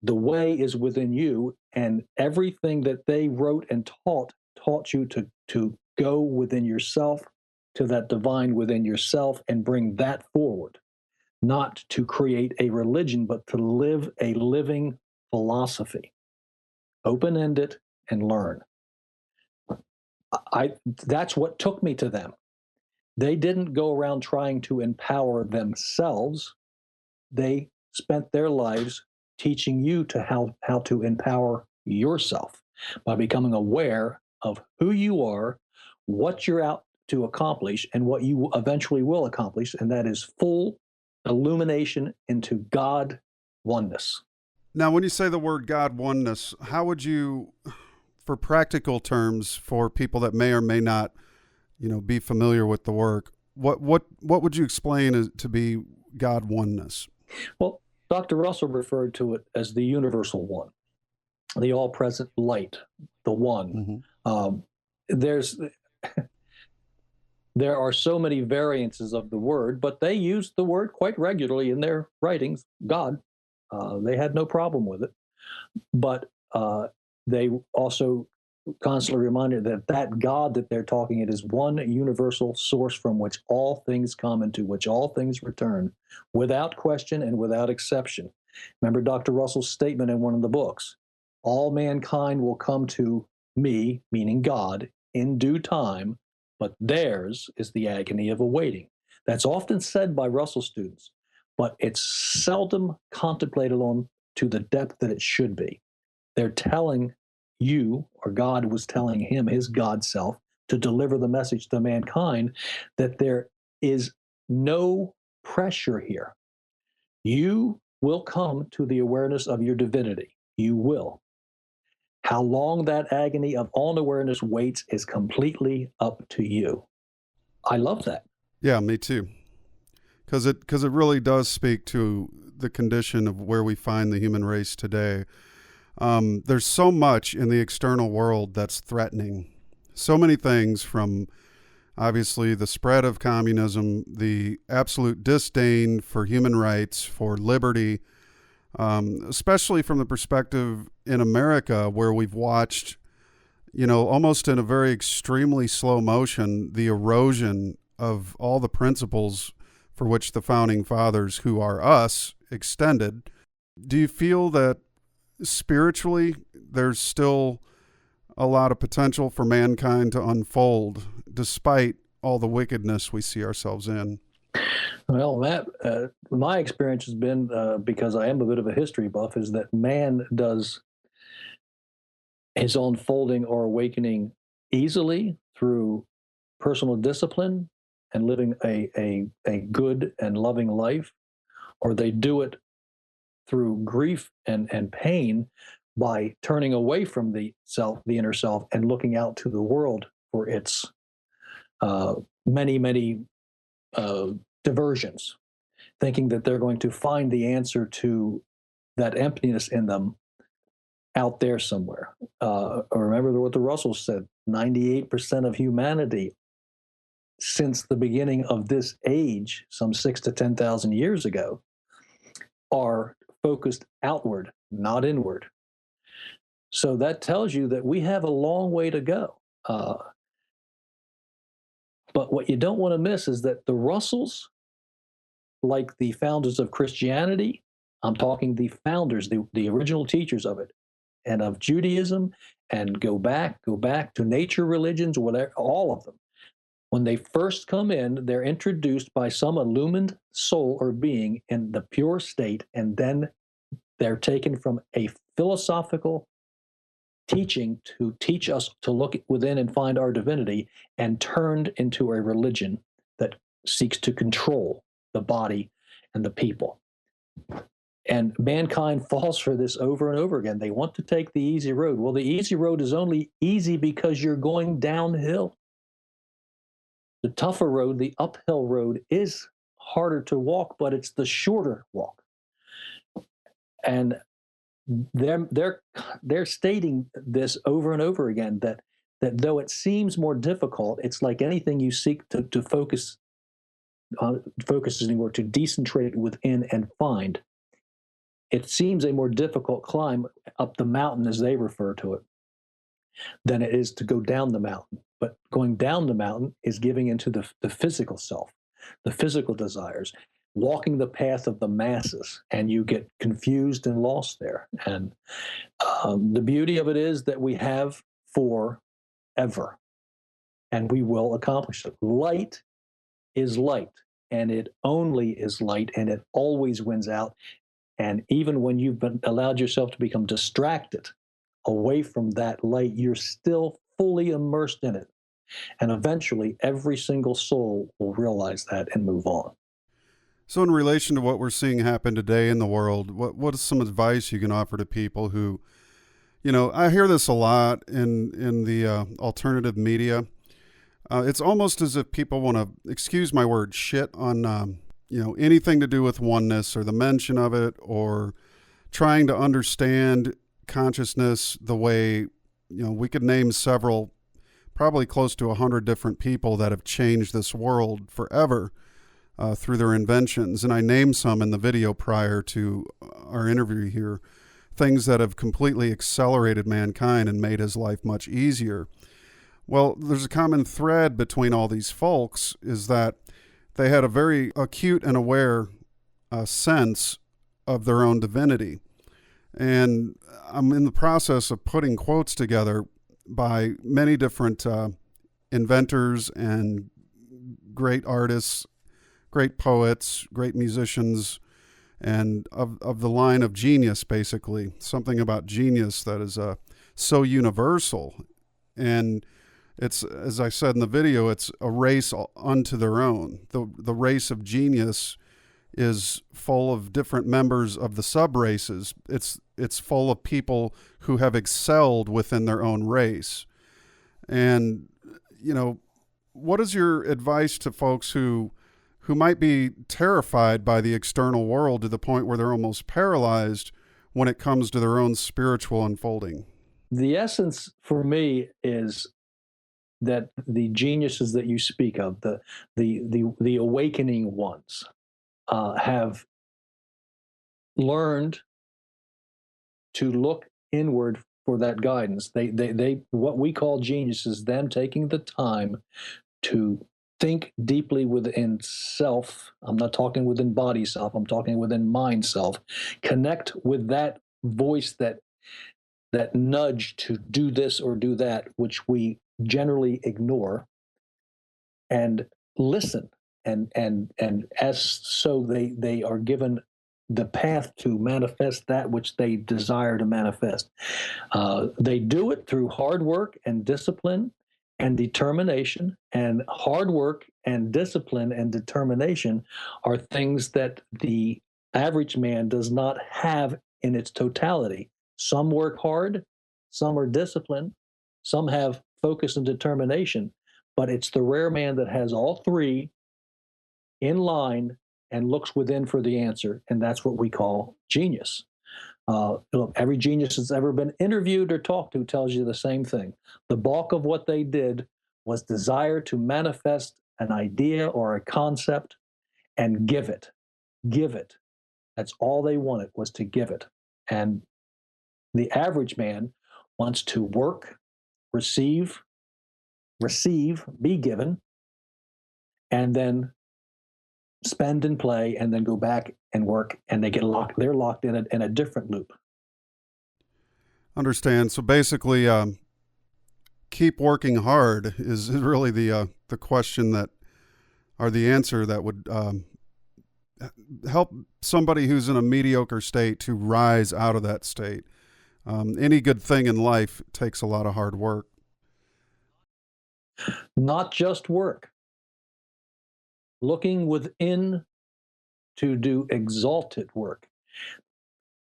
Speaker 4: The way is within you, and everything that they wrote and taught you to go within yourself, to that divine within yourself, and bring that forward. Not to create a religion, but to live a living philosophy. Open it and learn. That's what took me to them. They didn't go around trying to empower themselves. They spent their lives teaching you to how to empower yourself by becoming aware of who you are, what you're out to accomplish, and what you eventually will accomplish, and that is full illumination into God oneness.
Speaker 1: Now, when you say the word God oneness, how would you, for practical terms, for people that may or may not, be familiar with the work, what would you explain to be God oneness?
Speaker 4: Well, Dr. Russell referred to it as the universal one, the all-present light, the one. Mm-hmm. There are so many variances of the word, but they use the word quite regularly in their writings, God. They had no problem with it. But they also constantly reminded that God that they're talking it is one universal source from which all things come and to which all things return, without question and without exception. Remember Dr. Russell's statement in one of the books, all mankind will come to me, meaning God, in due time, but theirs is the agony of awaiting. That's often said by Russell students, but it's seldom contemplated on to the depth that it should be. They're telling you, or God was telling him, his God self, to deliver the message to mankind that there is no pressure here. You will come to the awareness of your divinity. You will. How long that agony of unawareness waits is completely up to you. I love that.
Speaker 1: Yeah, me too. Because it really does speak to the condition of where we find the human race today. There's so much in the external world that's threatening. So many things, from obviously the spread of communism, the absolute disdain for human rights, for liberty, especially from the perspective in America where we've watched, almost in a very extremely slow motion, the erosion of all the principles for which the founding fathers, who are us, extended. Do you feel that spiritually there's still a lot of potential for mankind to unfold despite all the wickedness we see ourselves in?
Speaker 4: Well, Matt, my experience has been, because I am a bit of a history buff, is that man does his unfolding or awakening easily through personal discipline and living a good and loving life, or they do it through grief and pain by turning away from the self, the inner self, and looking out to the world for its many diversions, thinking that they're going to find the answer to that emptiness in them out there somewhere. Remember what the Russells said: 98% of humanity since the beginning of this age, some 6 to 10,000 years ago, are focused outward, not inward. So that tells you that we have a long way to go. But what you don't want to miss is that the Russells, like the founders of Christianity, I'm talking the founders, the original teachers of it, and of Judaism, and go back to nature religions, whatever, all of them. When they first come in, they're introduced by some illumined soul or being in the pure state, and then they're taken from a philosophical teaching to teach us to look within and find our divinity, and turned into a religion that seeks to control the body and the people. And mankind falls for this over and over again. They want to take the easy road. Well, the easy road is only easy because you're going downhill. The tougher road, the uphill road, is harder to walk, but it's the shorter walk. And they're stating this over and over again, that though it seems more difficult, it's like anything you seek to focus anymore, to decentrate within and find. It seems a more difficult climb up the mountain, as they refer to it, than it is to go down the mountain. But going down the mountain is giving into the physical self, the physical desires, walking the path of the masses, and you get confused and lost there. And the beauty of it is that we have forever, and we will accomplish it. Light is light, and it only is light, and it always wins out. And even when you've allowed yourself to become distracted away from that light, you're still fully immersed in it. And eventually, every single soul will realize that and move on.
Speaker 1: So in relation to what we're seeing happen today in the world, what is some advice you can offer to people who, I hear this a lot in the alternative media. It's almost as if people want to, excuse my word, shit on anything to do with oneness or the mention of it, or trying to understand consciousness the way, we could name several, probably close to 100 different people that have changed this world forever through their inventions. And I named some in the video prior to our interview here, things that have completely accelerated mankind and made his life much easier. Well, there's a common thread between all these folks, is that they had a very acute and aware sense of their own divinity. And I'm in the process of putting quotes together by many different inventors and great artists, great poets, great musicians, and of the line of genius, basically. Something about genius that is so universal. And it's, as I said in the video, it's a race unto their own. The race of genius is full of different members of the sub-races. It's full of people who have excelled within their own race. And, what is your advice to folks who might be terrified by the external world to the point where they're almost paralyzed when it comes to their own spiritual unfolding?
Speaker 4: The essence for me is that the geniuses that you speak of, the awakening ones, have learned to look inward for that guidance. They what we call genius is them taking the time to think deeply within self. I'm not talking within body self, I'm talking within mind self. Connect with that voice, that nudge to do this or do that, which we generally ignore, and listen. And as so they are given the path to manifest that which they desire to manifest. They do it through hard work and discipline and determination. And hard work and discipline and determination are things that the average man does not have in its totality. Some work hard, some are disciplined, some have focus and determination, but it's the rare man that has all three in line and looks within for the answer. And that's what we call genius. Look, every genius that's ever been interviewed or talked to tells you the same thing. The bulk of what they did was desire to manifest an idea or a concept and give it. Give it. That's all they wanted, was to give it. And the average man wants to work, receive, be given, and then spend and play, and then go back and work, and they're locked in a different loop.
Speaker 1: Understand. So basically, keep working hard is really the question that, or the answer that would help somebody who's in a mediocre state to rise out of that state. Any good thing in life takes a lot of hard work.
Speaker 4: Not just work. Looking within to do exalted work.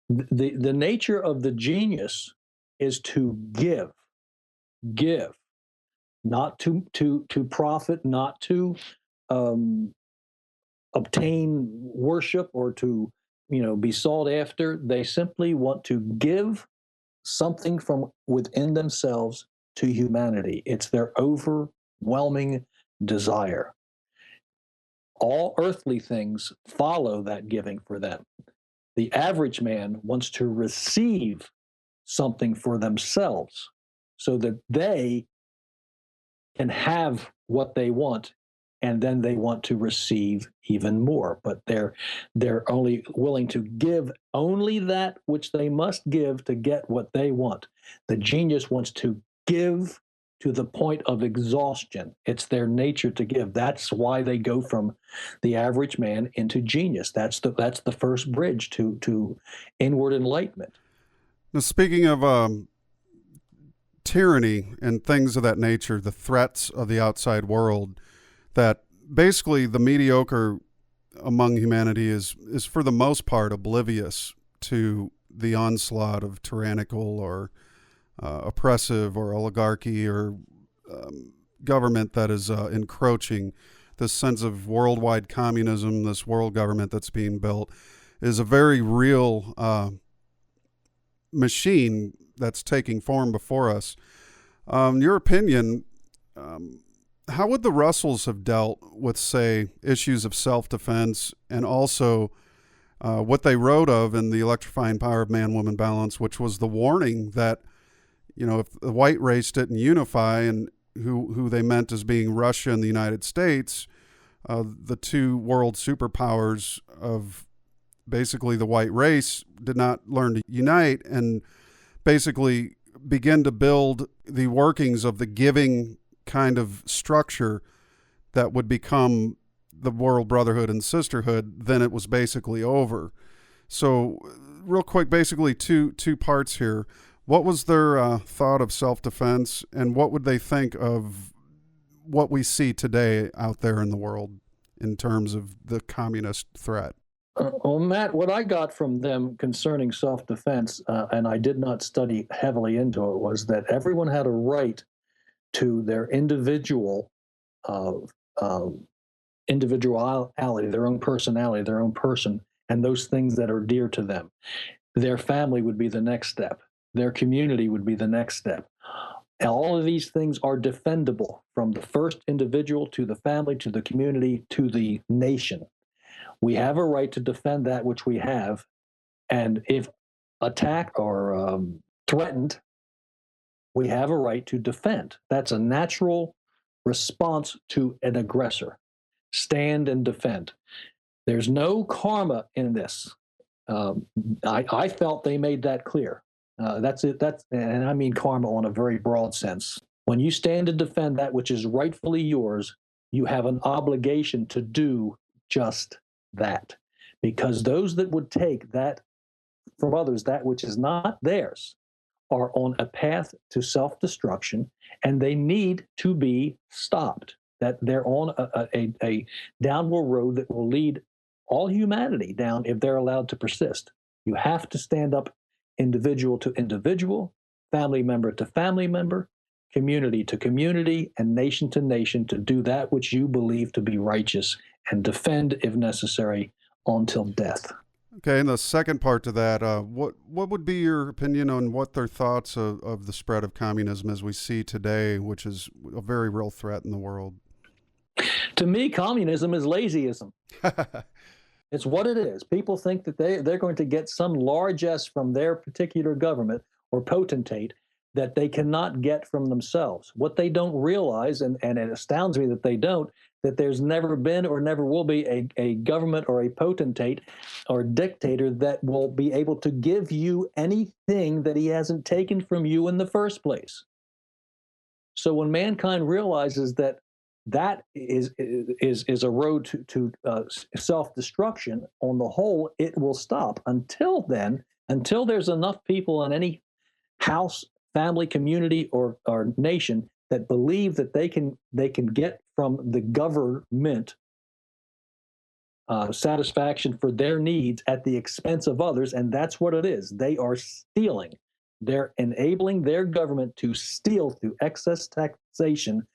Speaker 4: The nature of the genius is to give, not to profit, not to obtain worship or to be sought after. They simply want to give something from within themselves to humanity. It's their overwhelming desire. All earthly things follow that giving for them. The average man wants to receive something for themselves so that they can have what they want, and then they want to receive even more. But they're only willing to give only that which they must give to get what they want. The genius wants to give to the point of exhaustion. It's their nature to give. That's why they go from the average man into genius. That's the first bridge to inward enlightenment.
Speaker 1: Now, speaking of tyranny and things of that nature, the threats of the outside world, that basically the mediocre among humanity is for the most part oblivious to the onslaught of tyrannical or oppressive or oligarchy or government that is encroaching. This sense of worldwide communism, this world government that's being built, is a very real machine that's taking form before us. In your opinion, how would the Russells have dealt with, say, issues of self-defense, and also what they wrote of in The Electrifying Power of Man-Woman Balance, which was the warning that, if the white race didn't unify, and who they meant as being Russia and the United States, the two world superpowers of basically the white race, did not learn to unite and basically begin to build the workings of the giving kind of structure that would become the world brotherhood and sisterhood, then it was basically over. So real quick, basically two parts here. What was their thought of self-defense, and what would they think of what we see today out there in the world in terms of the communist threat?
Speaker 4: Well, Matt, what I got from them concerning self-defense, and I did not study heavily into it, was that everyone had a right to their individuality, their own personality, their own person, and those things that are dear to them. Their family would be the next step. Their community would be the next step. And all of these things are defendable, from the first individual to the family to the community to the nation. We have a right to defend that which we have, and if attacked or threatened, we have a right to defend. That's a natural response to an aggressor. Stand and defend. There's no karma in this. I felt they made that clear. That's it. And I mean karma on a very broad sense. When you stand and defend that which is rightfully yours, you have an obligation to do just that. Because those that would take that from others, that which is not theirs, are on a path to self-destruction, and they need to be stopped. That they're on a downward road that will lead all humanity down if they're allowed to persist. You have to stand up individual to individual, family member to family member, community to community, and nation to nation to do that which you believe to be righteous and defend, if necessary, until death.
Speaker 1: Okay, and the second part to that, what would be your opinion on what their thoughts of the spread of communism as we see today, which is a very real threat in the world?
Speaker 4: To me, communism is lazyism. It's what it is. People think that they're going to get some largesse from their particular government or potentate that they cannot get from themselves. What they don't realize, and it astounds me that they don't, that there's never been or never will be a government or a potentate or dictator that will be able to give you anything that he hasn't taken from you in the first place. So when mankind realizes that that is a road to self-destruction, on the whole, it will stop. Until then, until there's enough people in any house, family, community, or nation that believe that they can get from the government satisfaction for their needs at the expense of others, and that's what it is. They are stealing. They're enabling their government to steal through excess taxation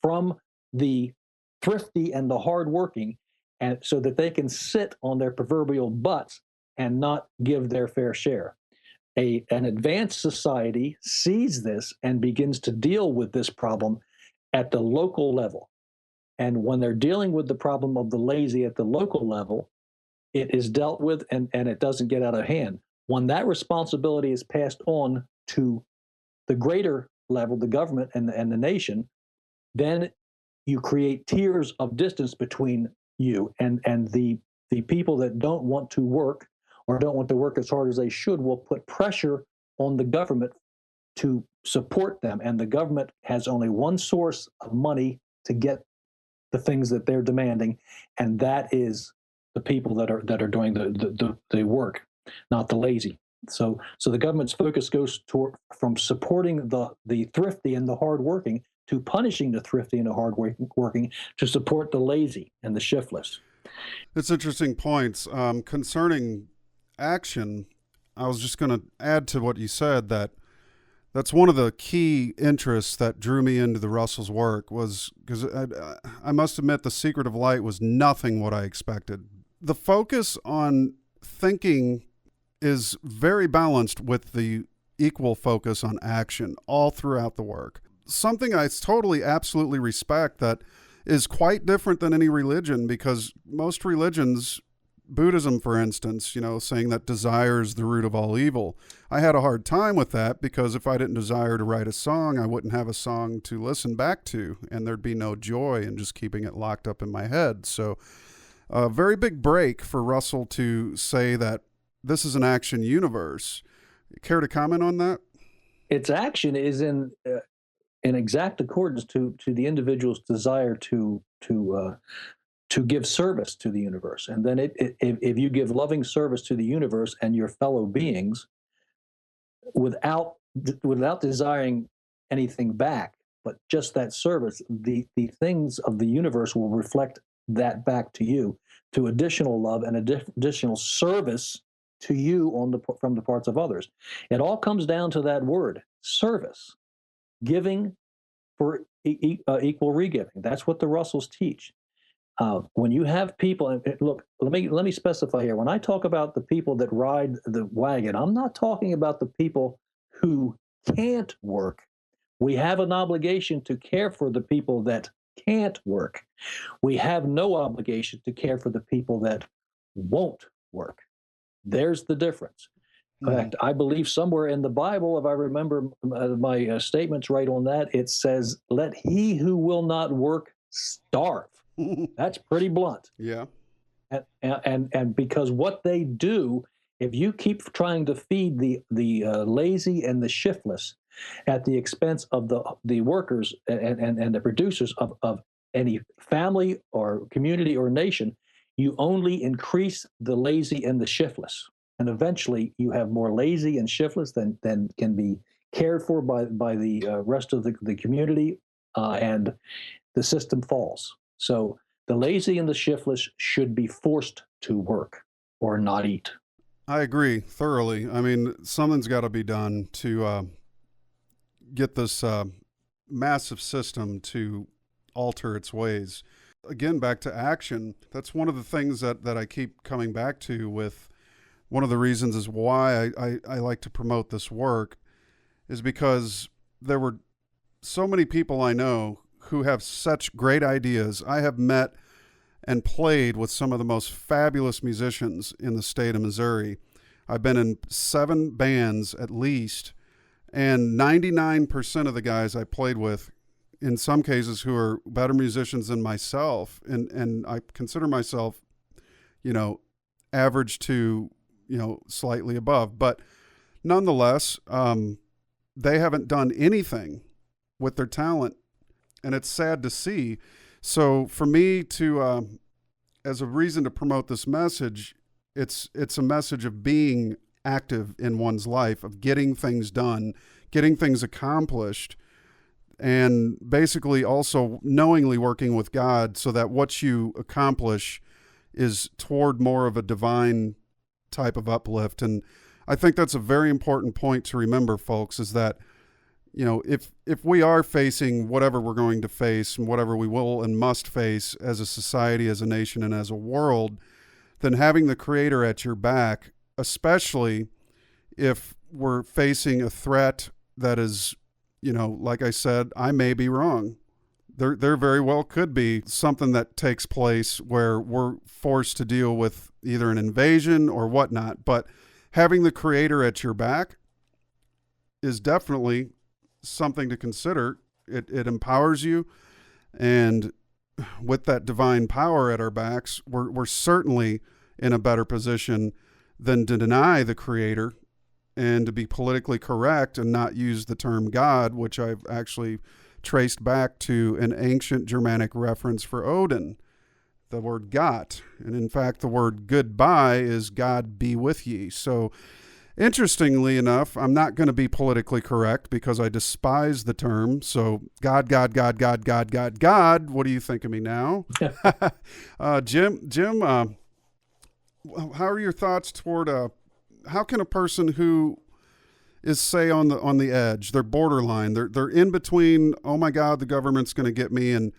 Speaker 4: from the thrifty and the hardworking, and so that they can sit on their proverbial butts and not give their fair share. An advanced society sees this and begins to deal with this problem at the local level. And when they're dealing with the problem of the lazy at the local level, it is dealt with and it doesn't get out of hand. When that responsibility is passed on to the greater level, the government and the nation, then you create tiers of distance between you and the people that don't want to work or don't want to work as hard as they should will put pressure on the government to support them. And the government has only one source of money to get the things that they're demanding, and that is the people that are doing the work, not the lazy. So the government's focus goes from supporting the thrifty and the hardworking to punishing the thrifty and the hardworking to support the lazy and the shiftless.
Speaker 1: It's interesting points. Concerning action, I was just going to add to what you said that's one of the key interests that drew me into the Russell's work, was because I must admit The Secret of Light was nothing what I expected. The focus on thinking is very balanced with the equal focus on action all throughout the work. Something I totally, absolutely respect that is quite different than any religion, because most religions, Buddhism, for instance, saying that desire is the root of all evil. I had a hard time with that, because if I didn't desire to write a song, I wouldn't have a song to listen back to, and there'd be no joy in just keeping it locked up in my head. So a very big break for Russell to say that this is an action universe. Care to comment on that?
Speaker 4: Its action is in exact accordance to the individual's desire to give service to the universe. And then if you give loving service to the universe and your fellow beings without desiring anything back, but just that service, the things of the universe will reflect that back to you, to additional love and additional service to you from the parts of others. It all comes down to that word, service, giving for equal regiving. That's what the Russells teach. When you have people, and look, let me specify here. When I talk about the people that ride the wagon, I'm not talking about the people who can't work. We have an obligation to care for the people that can't work. We have no obligation to care for the people that won't work. There's the difference. In fact, I believe somewhere in the Bible, if I remember my statements right on that, it says, "Let he who will not work starve." That's pretty blunt.
Speaker 1: Yeah.
Speaker 4: And because what they do, if you keep trying to feed the lazy and the shiftless at the expense of the workers and the producers of any family or community or nation, you only increase the lazy and the shiftless. And eventually you have more lazy and shiftless than can be cared for by the rest of the community, and the system falls. So the lazy and the shiftless should be forced to work or not eat.
Speaker 1: I agree thoroughly. I mean, something's got to be done to get this massive system to alter its ways. Again, back to action. That's one of the things that I keep coming back to, with one of the reasons is why I like to promote this work, is because there were so many people I know who have such great ideas. I have met and played with some of the most fabulous musicians in the state of Missouri. I've been in 7 bands at least, and 99% of the guys I played with, in some cases, who are better musicians than myself, and I consider myself, average to, slightly above, but nonetheless, they haven't done anything with their talent, and it's sad to see. So for me to, as a reason to promote this message, it's a message of being active in one's life, of getting things done, getting things accomplished, and basically also knowingly working with God so that what you accomplish is toward more of a divine type of uplift. And I think that's a very important point to remember, folks, is that, if we are facing whatever we're going to face and whatever we will and must face as a society, as a nation, and as a world, then having the Creator at your back, especially if we're facing a threat that is, like I said, I may be wrong. There very well could be something that takes place where we're forced to deal with either an invasion or whatnot. But having the Creator at your back is definitely something to consider. It empowers you, and with that divine power at our backs, we're certainly in a better position than to deny the Creator and to be politically correct and not use the term God, which I've actually traced back to an ancient Germanic reference for Odin, the word Gott. And in fact, the word goodbye is God be with ye. So interestingly enough, I'm not going to be politically correct because I despise the term. So God, God, God, God, God, God, God. What do you think of me now? Jim, how are your thoughts toward how can a person who is, say, on the edge, they're borderline, they're in between, oh my God, the government's going to get me, and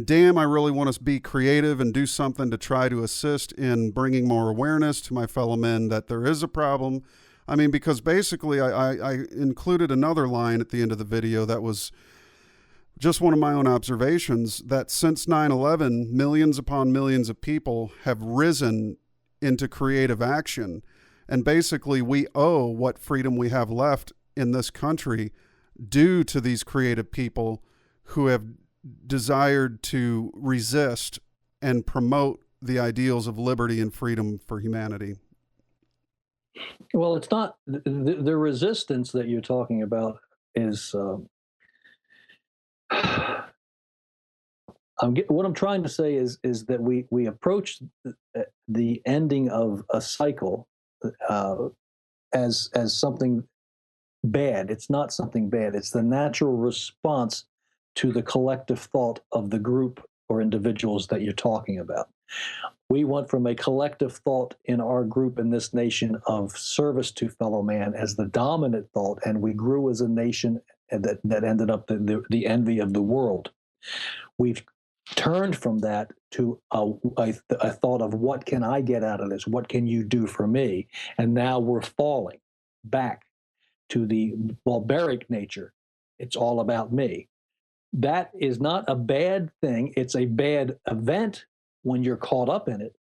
Speaker 1: damn, I really want to be creative and do something to try to assist in bringing more awareness to my fellow men that there is a problem. I mean, because basically I included another line at the end of the video that was just one of my own observations, that since 9/11, millions upon millions of people have risen into creative action. And basically, we owe what freedom we have left in this country due to these creative people who have desired to resist and promote the ideals of liberty and freedom for humanity.
Speaker 4: Well, it's not the resistance that you're talking about is what I'm trying to say is that we approach the ending of a cycle as something bad. It's not something bad. It's the natural response to the collective thought of the group or individuals that you're talking about. We went from a collective thought in our group in this nation of service to fellow man as the dominant thought, and we grew as a nation that ended up the envy of the world. We've turned from that to a thought of, what can I get out of this? What can you do for me? And now we're falling back to the barbaric nature. It's all about me. That is not a bad thing. It's a bad event when you're caught up in it,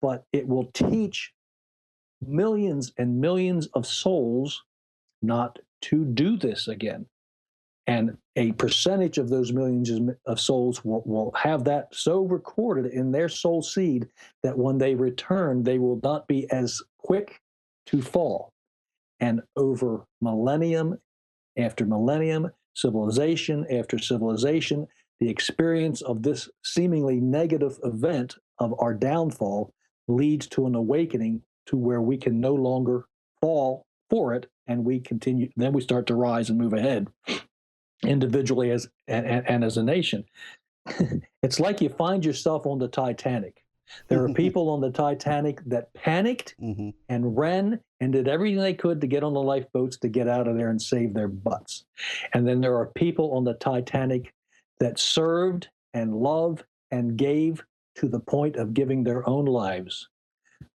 Speaker 4: but it will teach millions and millions of souls not to do this again. And a percentage of those millions of souls will have that so recorded in their soul seed that when they return, they will not be as quick to fall. And over millennium after millennium, civilization after civilization, the experience of this seemingly negative event of our downfall leads to an awakening to where we can no longer fall for it, and we continue. Then we start to rise and move ahead individually and as a nation. It's like you find yourself on the Titanic. There are people on the Titanic that panicked and ran and did everything they could to get on the lifeboats to get out of there and save their butts. And then there are people on the Titanic that served and loved and gave to the point of giving their own lives.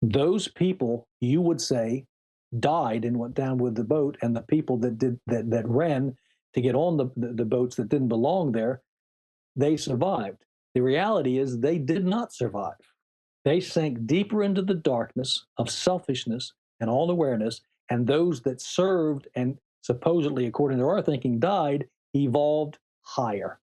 Speaker 4: Those people, you would say, died and went down with the boat, and the people that ran to get on the boats that didn't belong there, they survived. The reality is they did not survive. They sank deeper into the darkness of selfishness and all awareness, and those that served and supposedly, according to our thinking, died, evolved higher.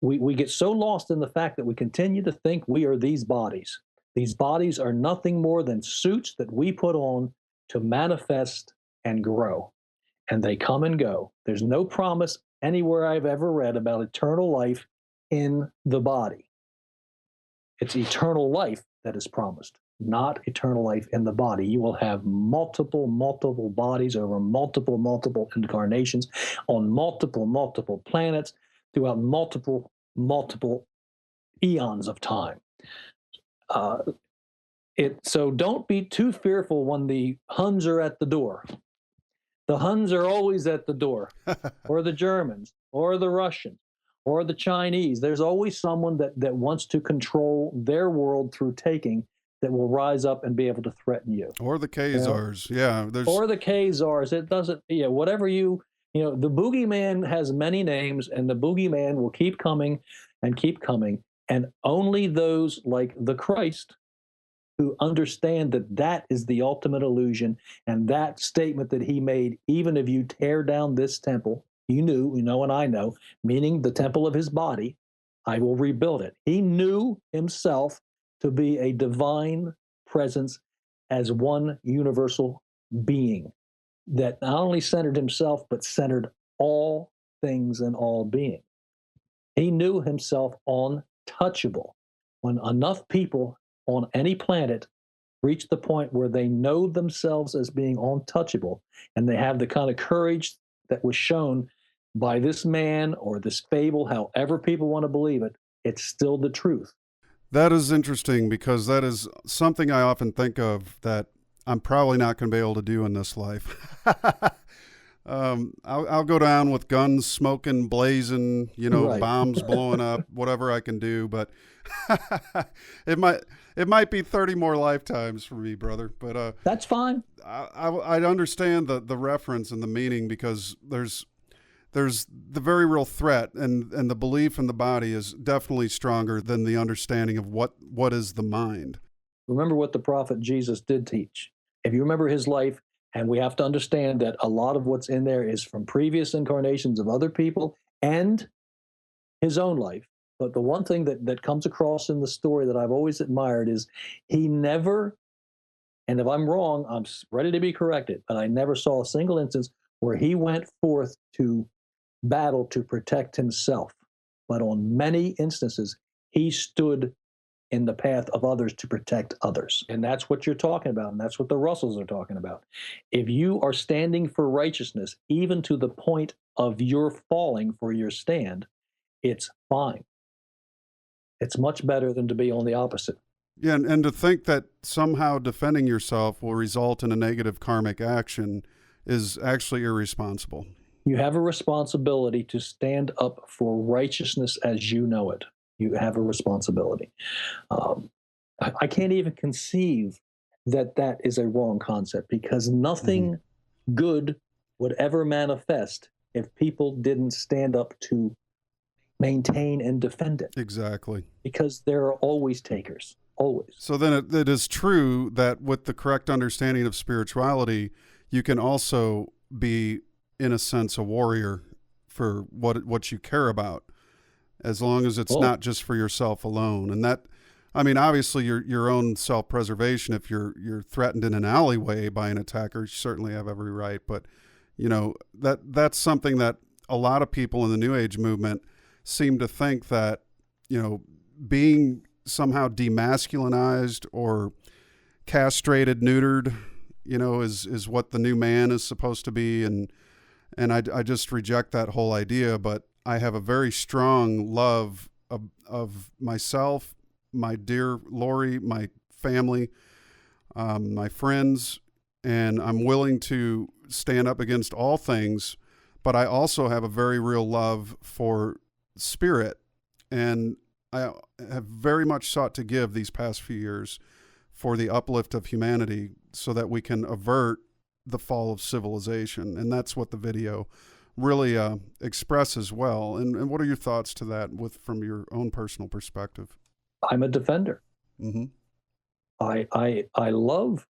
Speaker 4: We get so lost in the fact that we continue to think we are these bodies. These bodies are nothing more than suits that we put on to manifest and grow. And they come and go. There's no promise anywhere I've ever read about eternal life in the body. It's eternal life that is promised, not eternal life in the body. You will have multiple bodies over multiple incarnations on multiple planets throughout multiple eons of time. So don't be too fearful when the Huns are at the door. The Huns are always at the door, or the Germans, or the Russians, or the Chinese. There's always someone that wants to control their world through taking that will rise up and be able to threaten you.
Speaker 1: Or the Khazars, yeah.
Speaker 4: Or the Khazars. It doesn't, whatever the boogeyman has many names, and the boogeyman will keep coming and keep coming. And only those like the Christ who understand that is the ultimate illusion, and that statement that he made, even if you tear down this temple, you know, and I know, meaning the temple of his body, I will rebuild it. He knew himself to be a divine presence as one universal being that not only centered himself, but centered all things and all being. He knew himself untouchable. When enough people on any planet reach the point where they know themselves as being untouchable, and they have the kind of courage that was shown by this man or this fable, however people want to believe it, it's still the truth.
Speaker 1: That is interesting, because that is something I often think of that I'm probably not going to be able to do in this life. I'll go down with guns smoking, blazing,
Speaker 4: Right.
Speaker 1: bombs blowing up, whatever I can do. But it might be 30 more lifetimes for me, brother. But
Speaker 4: that's fine.
Speaker 1: I understand the reference and the meaning, because there's the very real threat, and the belief in the body is definitely stronger than the understanding of what is the mind.
Speaker 4: Remember what the prophet Jesus did teach. If you remember his life, and we have to understand that a lot of what's in there is from previous incarnations of other people and his own life. But the one thing that comes across in the story that I've always admired is he never, and if I'm wrong, I'm ready to be corrected, but I never saw a single instance where he went forth to battle to protect himself. But on many instances, he stood in the path of others to protect others. And that's what you're talking about. And that's what the Russells are talking about. If you are standing for righteousness, even to the point of your falling for your stand, it's fine. It's much better than to be on the opposite.
Speaker 1: Yeah, and to think that somehow defending yourself will result in a negative karmic action is actually irresponsible.
Speaker 4: You have a responsibility to stand up for righteousness as you know it. You have a responsibility. I can't even conceive that is a wrong concept, because nothing good would ever manifest if people didn't stand up to maintain and defend it.
Speaker 1: Exactly.
Speaker 4: Because there are always takers. always.
Speaker 1: So then it is true that with the correct understanding of spirituality, you can also be, in a sense, a warrior for what you care about, as long as it's not just for yourself alone. And that, I mean, obviously your own self-preservation, if you're threatened in an alleyway by an attacker, you certainly have every right. But, you know, that's something that a lot of people in the New Age movement seem to think that, you know, being somehow demasculinized or castrated, neutered, you know, is what the new man is supposed to be. And I just reject that whole idea. But I have a very strong love of myself, my dear Lori, my family, my friends, and I'm willing to stand up against all things. But I also have a very real love for spirit, and I have very much sought to give these past few years for the uplift of humanity so that we can avert the fall of civilization. And that's what the video really expresses well. And what are your thoughts to that from your own personal perspective?
Speaker 4: I'm a defender.
Speaker 1: Mm-hmm.
Speaker 4: I love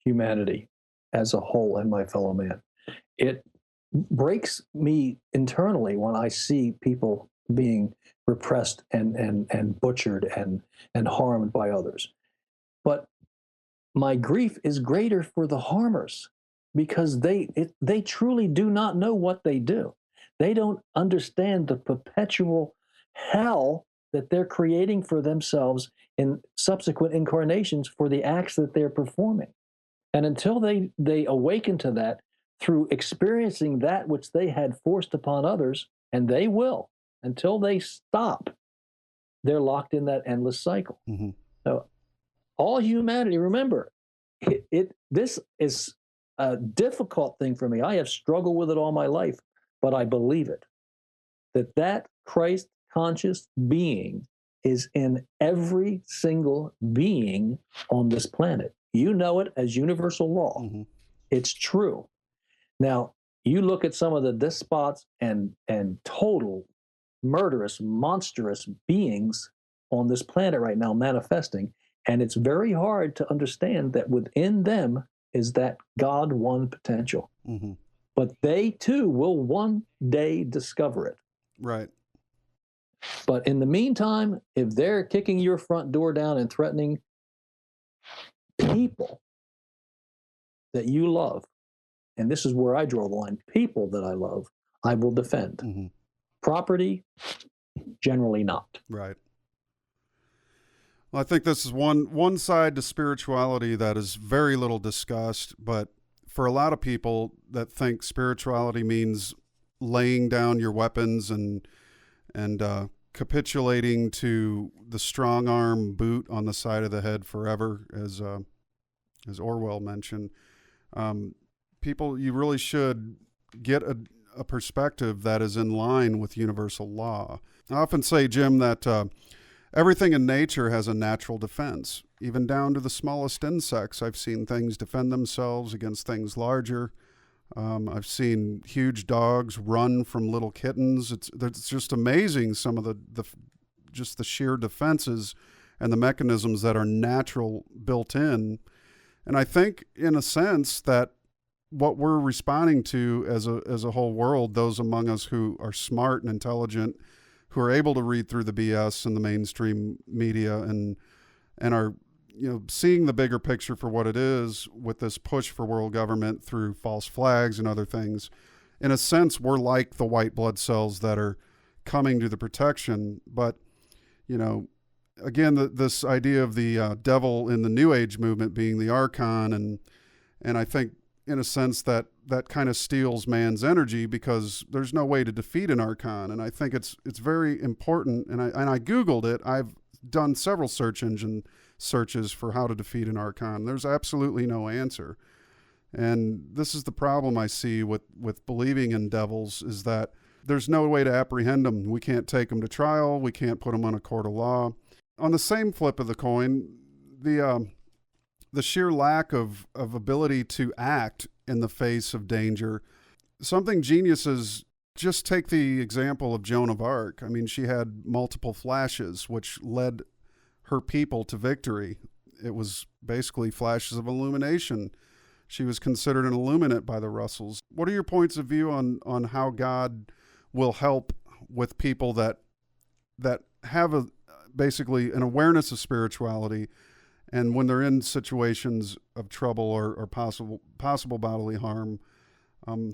Speaker 4: humanity as a whole and my fellow man. It breaks me internally when I see people being repressed and butchered and harmed by others. But my grief is greater for the harmers, because they truly do not know what they do. They don't understand the perpetual hell that they're creating for themselves in subsequent incarnations for the acts that they're performing. And until they awaken to that through experiencing that which they had forced upon others, and they will, until they stop, they're locked in that endless cycle.
Speaker 1: Mm-hmm.
Speaker 4: So all humanity, remember, this is a difficult thing for me. I have struggled with it all my life, but I believe it, that Christ conscious being is in every single being on this planet. You know it as universal law.
Speaker 1: Mm-hmm.
Speaker 4: It's true. Now, you look at some of the despots and total murderous, monstrous beings on this planet right now manifesting, and it's very hard to understand that within them is that God one potential.
Speaker 1: Mm-hmm.
Speaker 4: But they too will one day discover it.
Speaker 1: Right.
Speaker 4: But in the meantime, if they're kicking your front door down and threatening people that you love, and this is where I draw the line, people that I love, I will defend.
Speaker 1: Mm-hmm.
Speaker 4: Property, generally not.
Speaker 1: Right. Well, I think this is one side to spirituality that is very little discussed, but for a lot of people that think spirituality means laying down your weapons and capitulating to the strong arm boot on the side of the head forever, as Orwell mentioned, people, you really should get a perspective that is in line with universal law. I often say, Jim, that everything in nature has a natural defense, even down to the smallest insects. I've seen things defend themselves against things larger. I've seen huge dogs run from little kittens. It's just amazing, some of the sheer defenses and the mechanisms that are natural, built in. And I think, in a sense, that what we're responding to as a whole world, those among us who are smart and intelligent, who are able to read through the BS in the mainstream media and are, you know, seeing the bigger picture for what it is with this push for world government through false flags and other things. In a sense, we're like the white blood cells that are coming to the protection. But, you know, again, this idea of the devil in the New Age movement being the archon, and I think, in a sense, that kind of steals man's energy, because there's no way to defeat an archon. And I think it's very important. And I Googled it. I've done several search engine searches for how to defeat an archon. There's absolutely no answer. And this is the problem I see with believing in devils, is that there's no way to apprehend them. We can't take them to trial. We can't put them on a court of law. On the same flip of the coin, the sheer lack of ability to act in the face of danger. Something geniuses, just take the example of Joan of Arc. I mean, she had multiple flashes, which led her people to victory. It was basically flashes of illumination. She was considered an illuminate by the Russells. What are your points of view on how God will help with people that have basically an awareness of spirituality, and when they're in situations of trouble or possible bodily harm,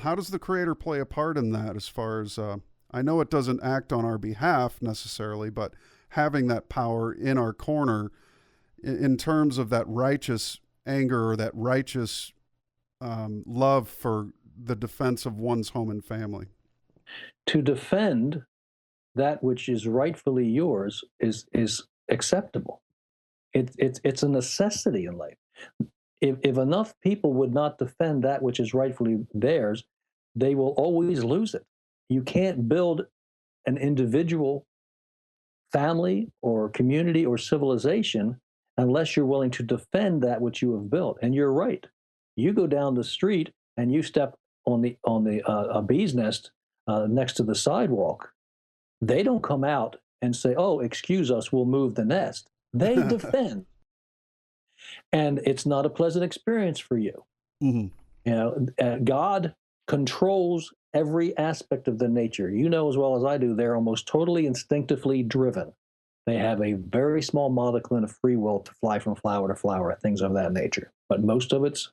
Speaker 1: how does the Creator play a part in that? As far as I know, it doesn't act on our behalf necessarily, but having that power in our corner in terms of that righteous anger or that righteous love for the defense of one's home and family.
Speaker 4: To defend that which is rightfully yours is acceptable. It's a necessity in life. If enough people would not defend that which is rightfully theirs, they will always lose it. You can't build an individual, family, or community or civilization unless you're willing to defend that which you have built. And you're right. You go down the street and you step on a bee's nest next to the sidewalk. They don't come out and say, "Oh, excuse us, we'll move the nest." They defend. And it's not a pleasant experience for you. Mm-hmm. God controls every aspect of the nature. You know as well as I do, they're almost totally instinctively driven. They have a very small modicum of free will to fly from flower to flower, things of that nature. But most of it's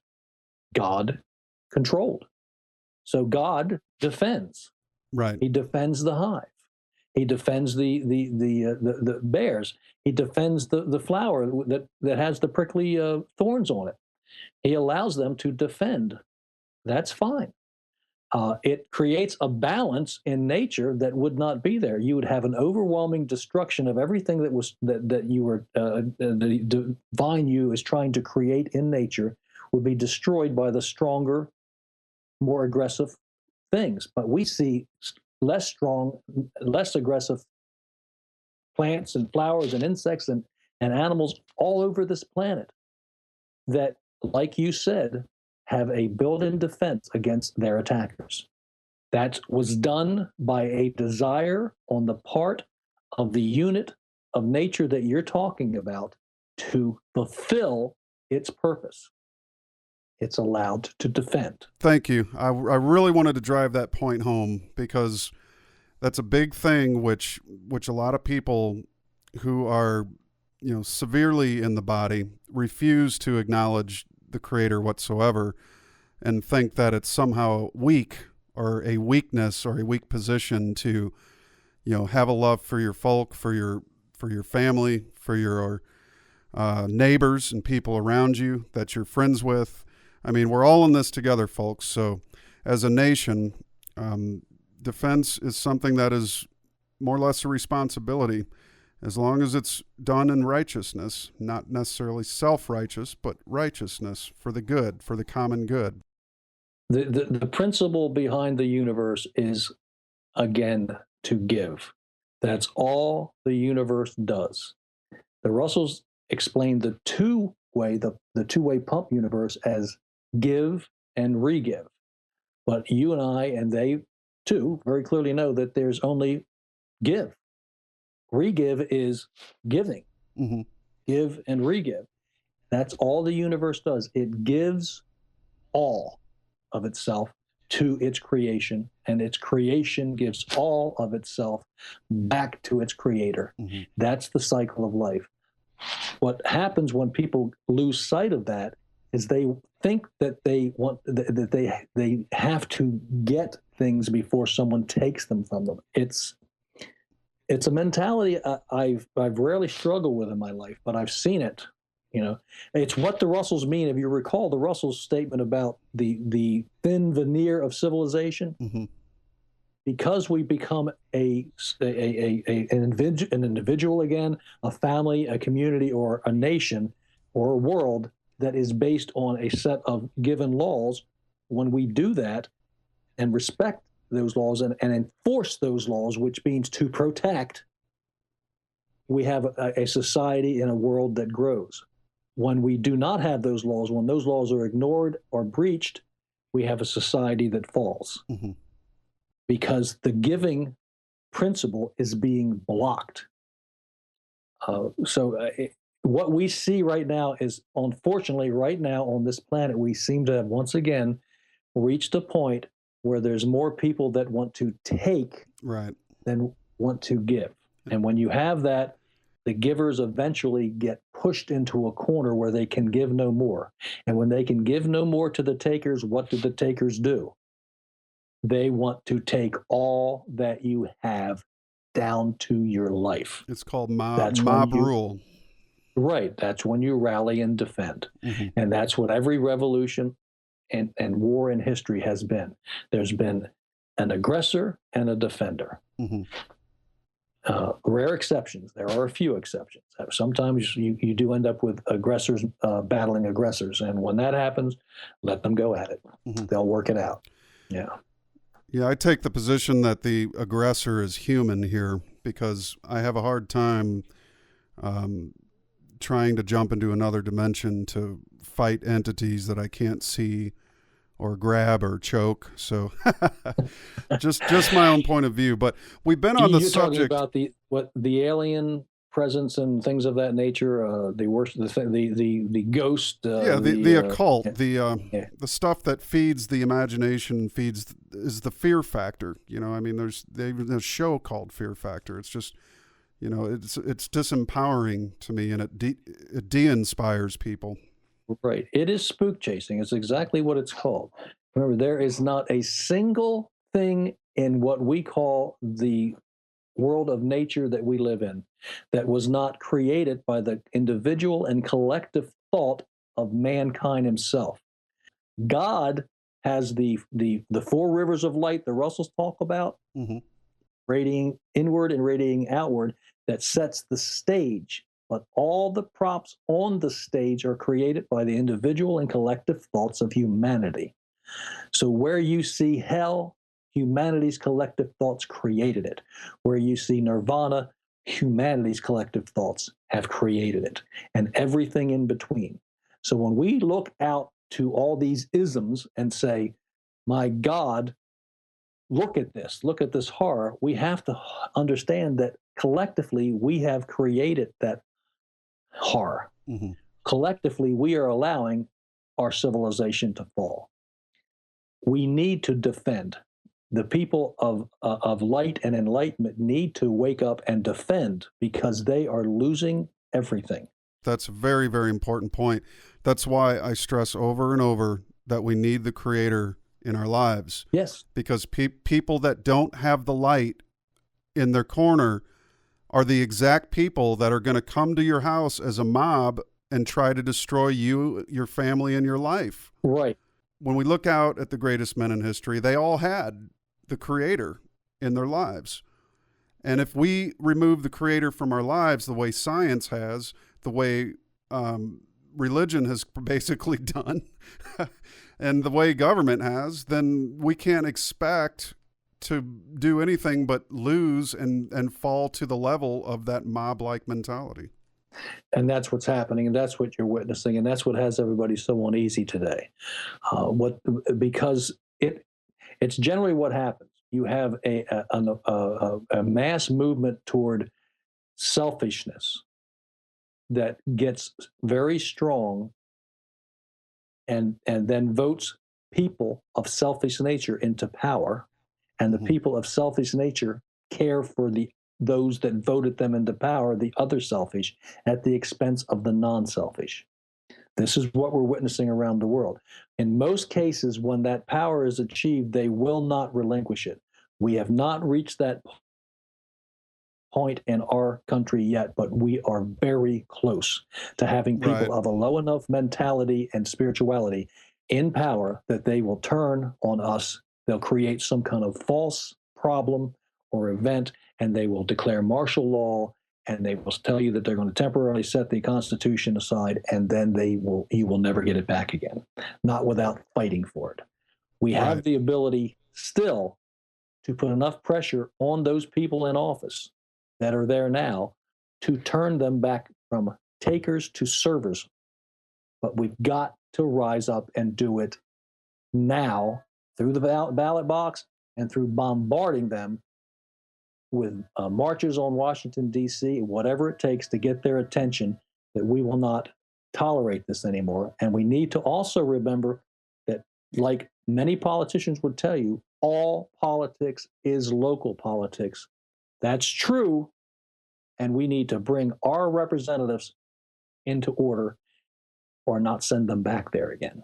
Speaker 4: God controlled. So God defends.
Speaker 1: Right.
Speaker 4: He defends the hive. He defends the bears. He defends the flower that has the prickly thorns on it. He allows them to defend. That's fine. It creates a balance in nature that would not be there. You would have an overwhelming destruction of everything that you were the divine you is trying to create in nature would be destroyed by the stronger, more aggressive things. But we see less strong, less aggressive plants and flowers and insects and animals all over this planet that, like you said, have a built-in defense against their attackers. That was done by a desire on the part of the unit of nature that you're talking about to fulfill its purpose. It's allowed to defend.
Speaker 1: Thank you. I really wanted to drive that point home because that's a big thing which a lot of people who are, severely in the body refuse to acknowledge the Creator whatsoever and think that it's somehow weak or a weakness or a weak position to, have a love for your folk, for your family, for your neighbors and people around you that you're friends with. I mean, we're all in this together, folks. So as a nation, defense is something that is more or less a responsibility as long as it's done in righteousness, not necessarily self-righteous, but righteousness for the good, for the common good.
Speaker 4: The principle behind the universe is, again, to give. That's all the universe does. The Russells explained the two-way pump universe as give and re-give. But you and I and they, too, very clearly know that there's only give. Re-give is giving. Mm-hmm. Give and re-give. That's all the universe does. It gives all of itself to its creation, and its creation gives all of itself back to its creator. Mm-hmm. That's the cycle of life. What happens when people lose sight of that is they think that they have to get things before someone takes them from them. It's a mentality I've rarely struggled with in my life, but I've seen it. It's what the Russells mean. If you recall the Russells' statement about the thin veneer of civilization, mm-hmm. Because we become an individual again, a family, a community, or a nation, or a world that is based on a set of given laws. When we do that and respect those laws and enforce those laws, which means to protect, we have a society and a world that grows. When we do not have those laws, when those laws are ignored or breached, we have a society that falls. Mm-hmm. Because the giving principle is being blocked. What we see right now is, unfortunately, right now on this planet, we seem to have once again reached a point where there's more people that want to take
Speaker 1: Right.
Speaker 4: than want to give. And when you have that, the givers eventually get pushed into a corner where they can give no more. And when they can give no more to the takers, what do the takers do? They want to take all that you have down to your life.
Speaker 1: It's called
Speaker 4: That's
Speaker 1: mob
Speaker 4: when you,
Speaker 1: rule.
Speaker 4: right. That's when you rally and defend.
Speaker 1: Mm-hmm.
Speaker 4: And that's what every revolution and war in history has been. There's been an aggressor and a defender.
Speaker 1: Mm-hmm.
Speaker 4: Rare exceptions. There are a few exceptions. Sometimes you do end up with aggressors battling aggressors. And when that happens, let them go at it.
Speaker 1: Mm-hmm.
Speaker 4: They'll work it out. Yeah.
Speaker 1: Yeah, I take the position that the aggressor is human here because I have a hard time trying to jump into another dimension to fight entities that I can't see or grab or choke. So just my own point of view. But we've been on the
Speaker 4: You're
Speaker 1: subject
Speaker 4: talking about the alien presence and things of that nature. The worst, the ghost.
Speaker 1: The occult,
Speaker 4: yeah.
Speaker 1: the stuff that feeds the imagination, is the fear factor. You know, I mean, there's a show called Fear Factor. It's just, you know, it's disempowering to me, and it de-inspires people.
Speaker 4: Right. It is spook chasing. It's exactly what it's called. Remember, there is not a single thing in what we call the world of nature that we live in that was not created by the individual and collective thought of mankind himself. God has the four rivers of light the Russells talk about,
Speaker 1: Mm-hmm.
Speaker 4: radiating inward and radiating outward, that sets the stage. But all the props on the stage are created by the individual and collective thoughts of humanity. So where you see hell, humanity's collective thoughts created it. Where you see nirvana, humanity's collective thoughts have created it, and everything in between. So when we look out to all these isms and say, my God, look at this horror, we have to understand that collectively we have created that horror.
Speaker 1: Mm-hmm.
Speaker 4: Collectively, we are allowing our civilization to fall. We need to defend. The people of light and enlightenment need to wake up and defend because they are losing everything.
Speaker 1: That's a very, very important point. That's why I stress over and over that we need the Creator in our lives.
Speaker 4: Yes.
Speaker 1: Because people that don't have the light in their corner are the exact people that are going to come to your house as a mob and try to destroy you, your family, and your life.
Speaker 4: Right.
Speaker 1: When we look out at the greatest men in history, they all had the Creator in their lives. And if we remove the Creator from our lives the way science has, the way religion has basically done, and the way government has, then we can't expect to do anything but lose and fall to the level of that mob-like mentality.
Speaker 4: And that's what's happening, and that's what you're witnessing, and that's what has everybody so uneasy today. Because it's generally what happens. You have a mass movement toward selfishness that gets very strong, and then votes people of selfish nature into power. And the people of selfish nature care for those that voted them into power, the other selfish, at the expense of the non-selfish. This is what we're witnessing around the world. In most cases, when that power is achieved, they will not relinquish it. We have not reached that point in our country yet, but we are very close to having people of a low enough mentality and spirituality in power that they will turn on us. They'll create some kind of false problem or event, and they will declare martial law, and they will tell you that they're going to temporarily set the Constitution aside, and then you will never get it back again, not without fighting for it. We have the ability still to put enough pressure on those people in office that are there now to turn them back from takers to servers. But we've got to rise up and do it now through the ballot box and through bombarding them with marches on Washington, D.C., whatever it takes to get their attention that we will not tolerate this anymore. And we need to also remember that, like many politicians would tell you, all politics is local politics. That's true. And we need to bring our representatives into order or not send them back there again.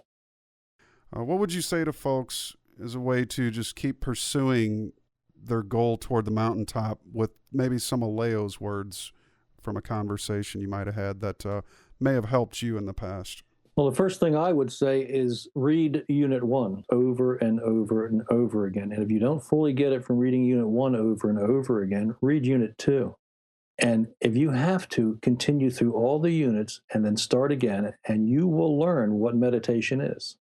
Speaker 1: What would you say to folks as a way to just keep pursuing their goal toward the mountaintop with maybe some of Leo's words from a conversation you might have had that may have helped you in the past?
Speaker 4: Well, the first thing I would say is read Unit 1 over and over and over again. And if you don't fully get it from reading Unit 1 over and over again, read Unit 2. And if you have to, continue through all the units and then start again, and you will learn what meditation is.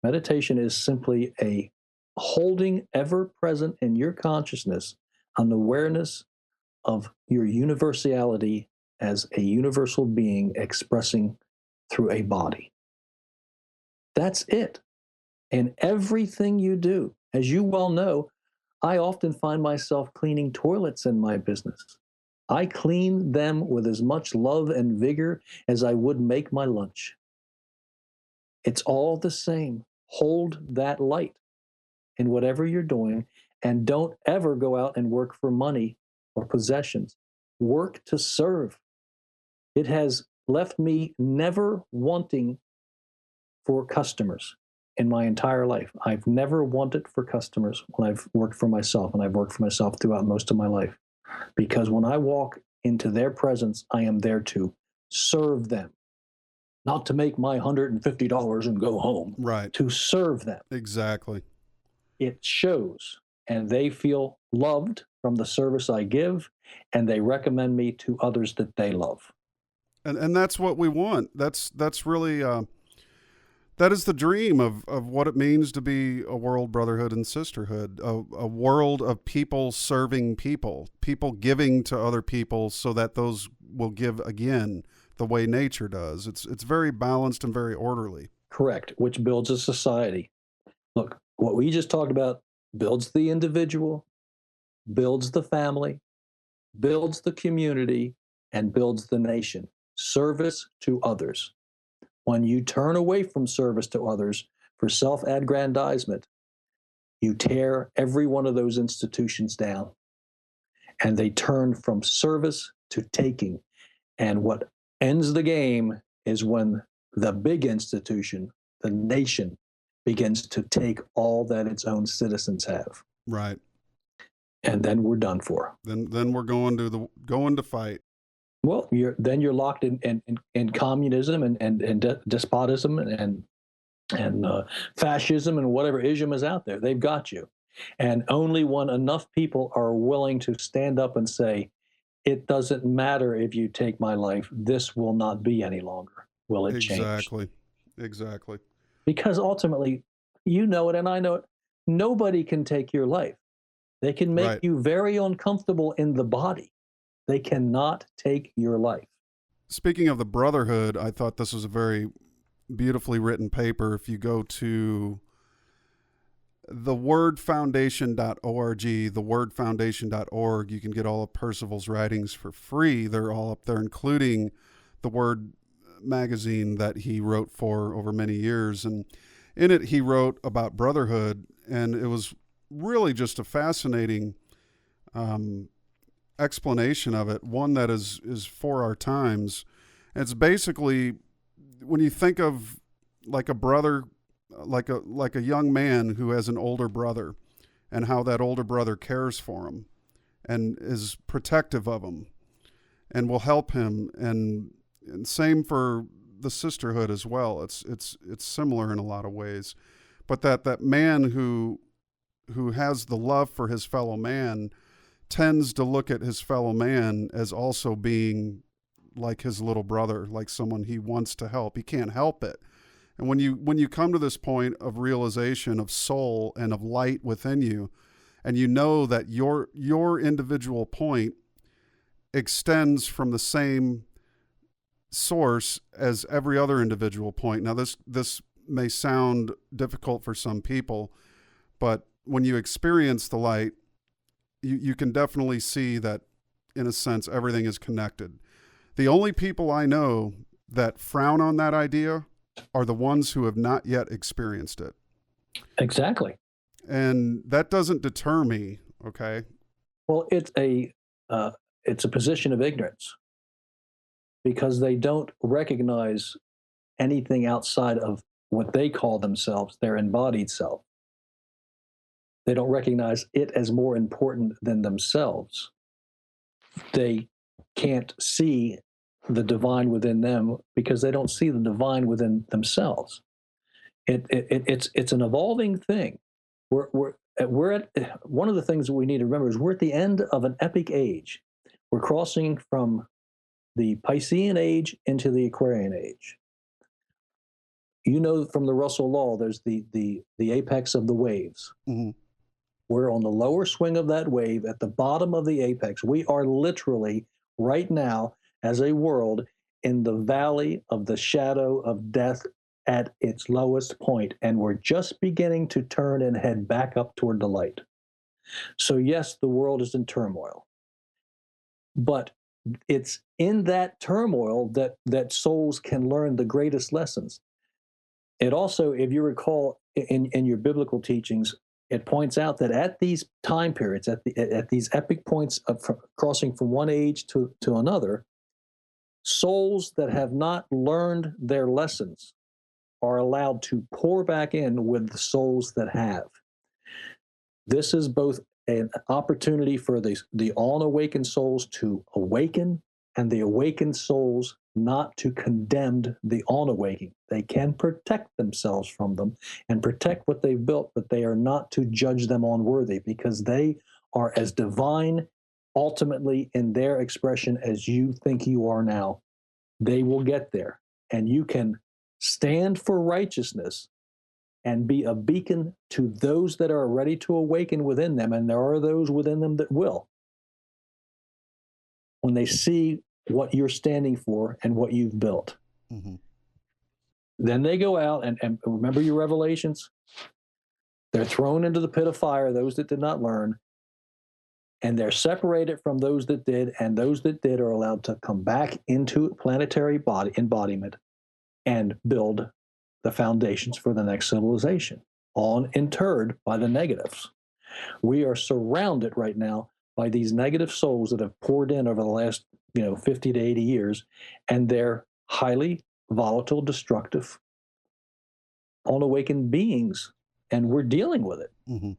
Speaker 4: Meditation is simply a holding ever present in your consciousness an awareness of your universality as a universal being expressing through a body. That's it. And everything you do, as you well know, I often find myself cleaning toilets in my business. I clean them with as much love and vigor as I would make my lunch. It's all the same. Hold that light in whatever you're doing, and don't ever go out and work for money or possessions. Work to serve. It has left me never wanting for customers in my entire life. I've never wanted for customers when I've worked for myself, and I've worked for myself throughout most of my life. Because when I walk into their presence, I am there to serve them, not to make my $150 and go home.
Speaker 1: Right.
Speaker 4: To serve them.
Speaker 1: Exactly.
Speaker 4: It shows, and they feel loved from the service I give, and they recommend me to others that they love.
Speaker 1: And that's what we want. That's really that is the dream of what it means to be a world brotherhood and sisterhood, a world of people serving people, people giving to other people so that those will give again the way nature does. It's very balanced and very orderly.
Speaker 4: Correct, which builds a society. Look, what we just talked about builds the individual, builds the family, builds the community, and builds the nation. Service to others. When you turn away from service to others for self-aggrandizement, you tear every one of those institutions down, and they turn from service to taking. And what ends the game is when the big institution, the nation, begins to take all that its own citizens have.
Speaker 1: Right.
Speaker 4: And then we're done for.
Speaker 1: Then we're going to fight.
Speaker 4: Well, you're locked in communism and despotism and fascism and whatever ism is out there. They've got you. And only when enough people are willing to stand up and say, it doesn't matter if you take my life, this will not be any longer. Will it change?
Speaker 1: Exactly.
Speaker 4: Because ultimately, you know it and I know it, nobody can take your life. They can make you very uncomfortable in the body. They cannot take your life.
Speaker 1: Speaking of the brotherhood, I thought this was a very beautifully written paper. If you go to thewordfoundation.org, you can get all of Percival's writings for free. They're all up there, including the Word magazine that he wrote for over many years. And in it, he wrote about brotherhood, and it was really just a fascinating explanation of it, one that is for our times. It's basically, when you think of like a brother, like a young man who has an older brother, and how that older brother cares for him and is protective of him and will help him, and same for the sisterhood as well. It's similar in a lot of ways, but that man who has the love for his fellow man tends to look at his fellow man as also being like his little brother, like someone he wants to help. He can't help it. And when you come to this point of realization of soul and of light within you, and you know that your individual point extends from the same source as every other individual point. Now this may sound difficult for some people, but when you experience the light, you can definitely see that, in a sense, everything is connected. The only people I know that frown on that idea are the ones who have not yet experienced it.
Speaker 4: Exactly.
Speaker 1: And that doesn't deter me, okay?
Speaker 4: Well, it's a position of ignorance because they don't recognize anything outside of what they call themselves, their embodied self. They don't recognize it as more important than themselves. They can't see the divine within them because they don't see the divine within themselves. It's an evolving thing. We're at one of the things that we need to remember is we're at the end of an epic age. We're crossing from the Piscean age into the Aquarian age. You know, from the Russell law, there's the apex of the waves.
Speaker 1: Mm-hmm.
Speaker 4: We're on the lower swing of that wave at the bottom of the apex. We are literally right now, as a world, in the valley of the shadow of death at its lowest point, and we're just beginning to turn and head back up toward the light. So yes, the world is in turmoil, but it's in that turmoil that souls can learn the greatest lessons. It also, if you recall in your biblical teachings, it points out that at these time periods, at these epic points of crossing from one age to another, souls that have not learned their lessons are allowed to pour back in with the souls that have. This is both an opportunity for the unawakened souls to awaken and the awakened souls not to condemn the unawakened. They can protect themselves from them and protect what they've built, but they are not to judge them unworthy because they are as divine ultimately in their expression as you think you are now. They will get there, and you can stand for righteousness and be a beacon to those that are ready to awaken within them, and there are those within them that will. When they see what you're standing for and what you've built.
Speaker 1: Mm-hmm.
Speaker 4: Then they go out and remember your revelations. They're thrown into the pit of fire, those that did not learn, and they're separated from those that did, and those that did are allowed to come back into planetary body embodiment and build the foundations for the next civilization, uninterred by the negatives. We are surrounded right now by these negative souls that have poured in over the last 50 to 80 years, and they're highly volatile, destructive, unawakened beings, and we're dealing with it.
Speaker 1: Mm-hmm.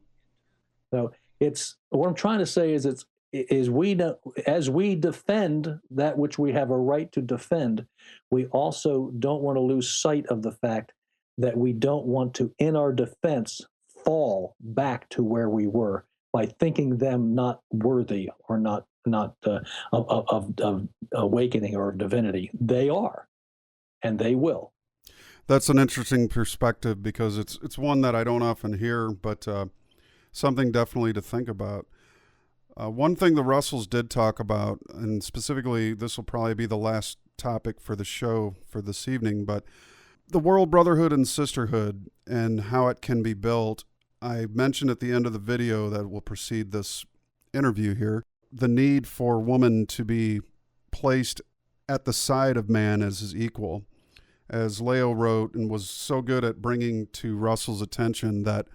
Speaker 4: So it's what I'm trying to say is as we defend that which we have a right to defend, we also don't want to lose sight of the fact that we don't want to, in our defense, fall back to where we were by thinking them not worthy or not of awakening or divinity. They are, and they will.
Speaker 1: That's an interesting perspective because it's one that I don't often hear, but something definitely to think about. One thing the Russells did talk about, and specifically this will probably be the last topic for the show for this evening, but the world brotherhood and sisterhood and how it can be built. I mentioned at the end of the video that will precede this interview here, the need for woman to be placed at the side of man as his equal. As Leo wrote and was so good at bringing to Russell's attention that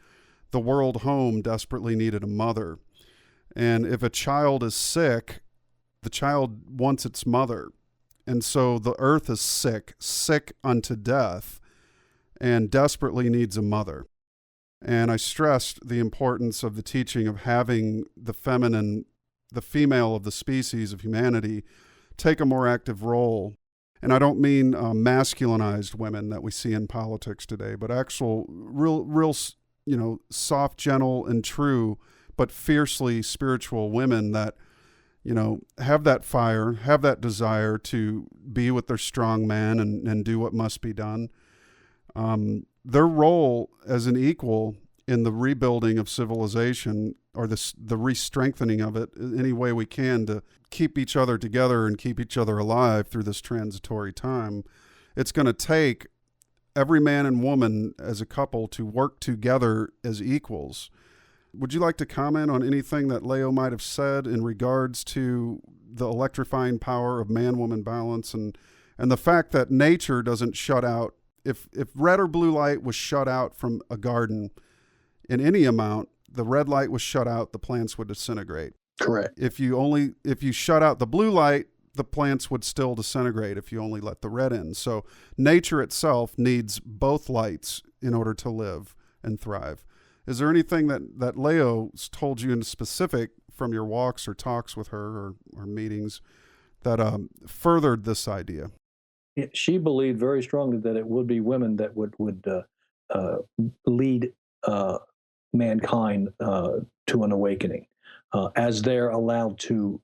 Speaker 1: the world home desperately needed a mother. And if a child is sick, the child wants its mother. And so the earth is sick unto death, and desperately needs a mother. And I stressed the importance of the teaching of having the feminine, the female of the species of humanity, take a more active role. And I don't mean masculinized women that we see in politics today, but actual real, soft, gentle, and true, but fiercely spiritual women that, have that fire, have that desire to be with their strong man and do what must be done. Their role as an equal in the rebuilding of civilization, or the re-strengthening of it any way we can to keep each other together and keep each other alive through this transitory time. It's going to take every man and woman as a couple to work together as equals. Would you like to comment on anything that Lao might have said in regards to the electrifying power of man-woman balance and the fact that nature doesn't shut out, if red or blue light was shut out from a garden in any amount, the red light was shut out, the plants would disintegrate.
Speaker 4: Correct.
Speaker 1: If you shut out the blue light, the plants would still disintegrate if you only let the red in. So nature itself needs both lights in order to live and thrive. Is there anything that Leo's told you in specific from your walks or talks with her or meetings that furthered this idea?
Speaker 4: She believed very strongly that it would be women that would lead mankind to an awakening as they're allowed to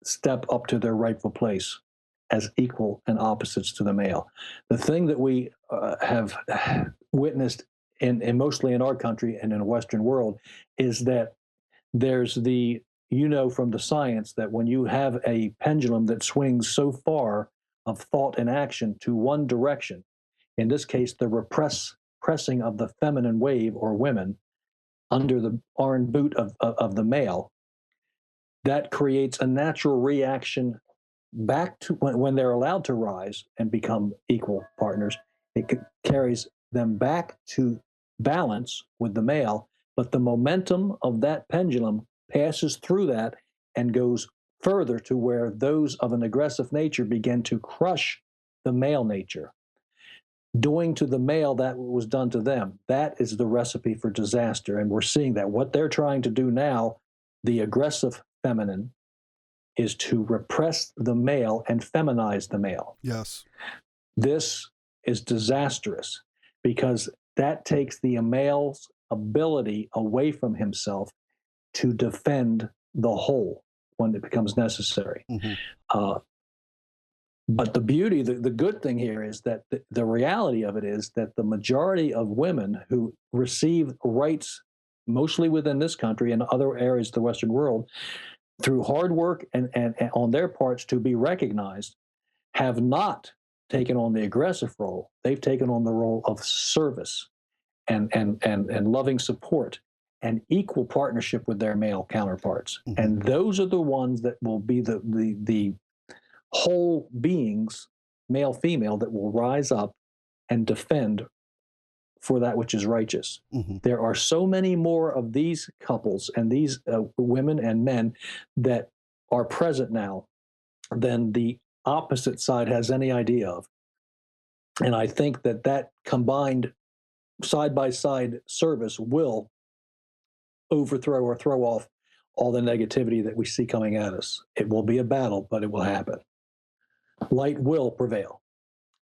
Speaker 4: step up to their rightful place as equal and opposites to the male. The thing that we have witnessed in mostly in our country and in the Western world is that there's from the science that when you have a pendulum that swings so far of thought and action to one direction, in this case, the pressing of the feminine wave or women under the iron boot of the male, that creates a natural reaction back to when they're allowed to rise and become equal partners. It carries them back to balance with the male, but the momentum of that pendulum passes through that and goes further to where those of an aggressive nature begin to crush the male nature. Doing to the male that was done to them. That is the recipe for disaster. And we're seeing that. What they're trying to do now, the aggressive feminine, is to repress the male and feminize the male.
Speaker 1: Yes.
Speaker 4: This is disastrous because that takes the male's ability away from himself to defend the whole when it becomes necessary.
Speaker 1: Mm-hmm.
Speaker 4: But the beauty, the good thing here is that the reality of it is that the majority of women who receive rights, mostly within this country and other areas of the Western world, through hard work and on their parts to be recognized, have not taken on the aggressive role. They've taken on the role of service and loving support and equal partnership with their male counterparts. Mm-hmm. And those are the ones that will be the whole beings, male, female, that will rise up and defend for that which is righteous. Mm-hmm. There are so many more of these couples and these women and men that are present now than the opposite side has any idea of. And I think that combined side-by-side service will overthrow or throw off all the negativity that we see coming at us. It will be a battle, but it will happen. Light will prevail.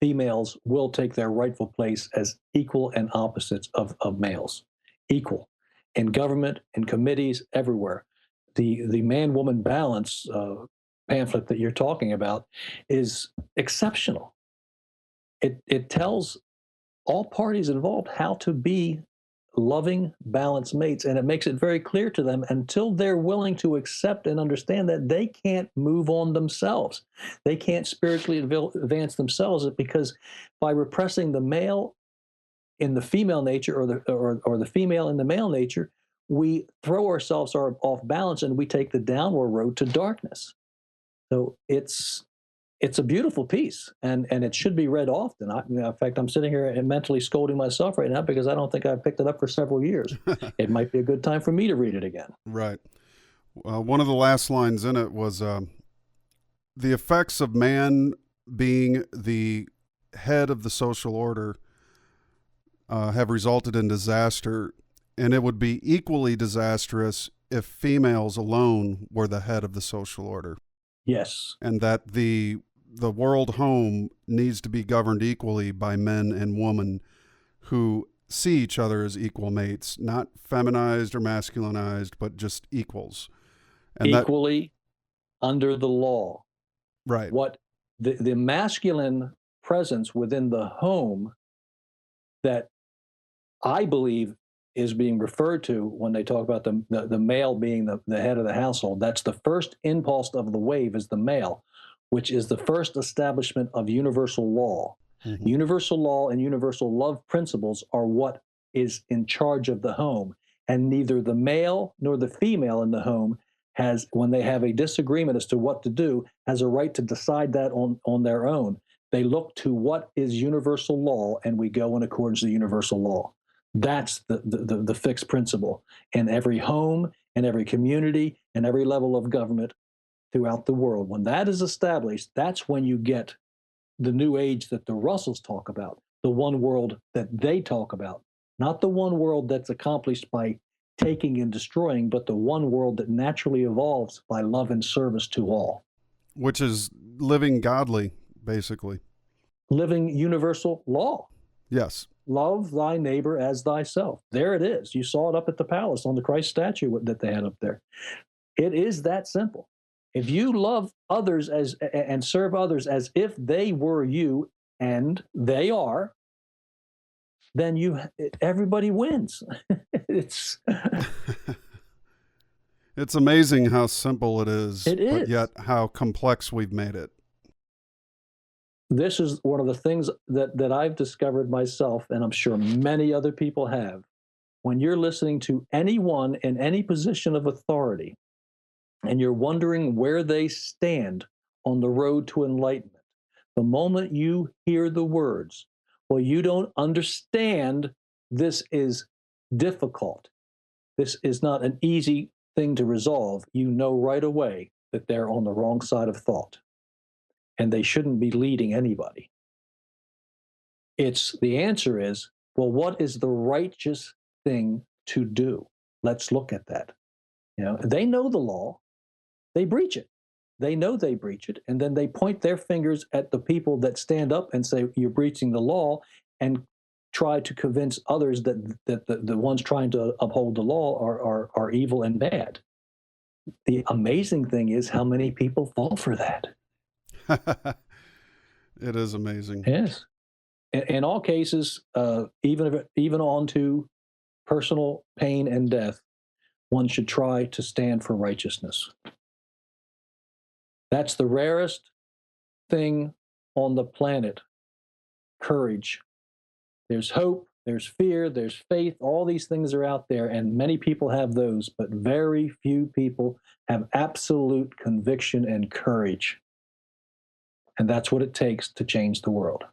Speaker 4: Females will take their rightful place as equal and opposites of males. Equal. In government, in committees, everywhere. The man-woman balance pamphlet that you're talking about is exceptional. It tells all parties involved how to be loving, balanced mates, and it makes it very clear to them until they're willing to accept and understand that they can't move on themselves. They can't spiritually advance themselves because by repressing the male in the female nature or the female in the male nature, we throw ourselves off balance and we take the downward road to darkness. So it's a beautiful piece, and it should be read often. In fact, I'm sitting here and mentally scolding myself right now because I don't think I've picked it up for several years. It might be a good time for me to read it again.
Speaker 1: Right. One of the last lines in it was, the effects of man being the head of the social order have resulted in disaster, and it would be equally disastrous if females alone were the head of the social order.
Speaker 4: Yes.
Speaker 1: And that the world home needs to be governed equally by men and women who see each other as equal mates, not feminized or masculinized, but just equals. And
Speaker 4: equally under the law.
Speaker 1: Right.
Speaker 4: What the masculine presence within the home that I believe is being referred to when they talk about the male being the head of the household. That's the first impulse of the wave is the male, which is the first establishment of universal law. Mm-hmm. Universal law and universal love principles are what is in charge of the home. and neither the male nor the female in the home has, when they have a disagreement as to what to do, has a right to decide that on their own. They look to what is universal law, and we go in accordance with universal law. That's the fixed principle in every home, in every community, and every level of government throughout the world. When that is established, that's when you get the new age that the Russells talk about, the one world that they talk about, not the one world that's accomplished by taking and destroying, but the one world that naturally evolves by love and service to all.
Speaker 1: Which is living godly, basically.
Speaker 4: Living universal law.
Speaker 1: Yes.
Speaker 4: Love thy neighbor as thyself. There it is. You saw it up at the palace on the Christ statue that they had up there. It is that simple. If you love others as and serve others as if they were you, and they are, then everybody wins. It's
Speaker 1: It's amazing how simple it is,
Speaker 4: It is.
Speaker 1: but yet how complex we've made it.
Speaker 4: This is one of the things that I've discovered myself, and I'm sure many other people have. When you're listening to anyone in any position of authority, and you're wondering where they stand on the road to enlightenment, the moment you hear the words, well, you don't understand, this is difficult, this is not an easy thing to resolve, you know right away that they're on the wrong side of thought, and they shouldn't be leading anybody. The answer is, well, what is the righteous thing to do? Let's look at that. They know the law, they breach it. They know they breach it, and then they point their fingers at the people that stand up and say, you're breaching the law, and try to convince others that the ones trying to uphold the law are evil and bad. The amazing thing is how many people fall for that.
Speaker 1: It is amazing.
Speaker 4: Yes. In all cases, even on to personal pain and death, one should try to stand for righteousness. That's the rarest thing on the planet, courage. There's hope, there's fear, there's faith, all these things are out there, and many people have those, but very few people have absolute conviction and courage. And that's what it takes to change the world.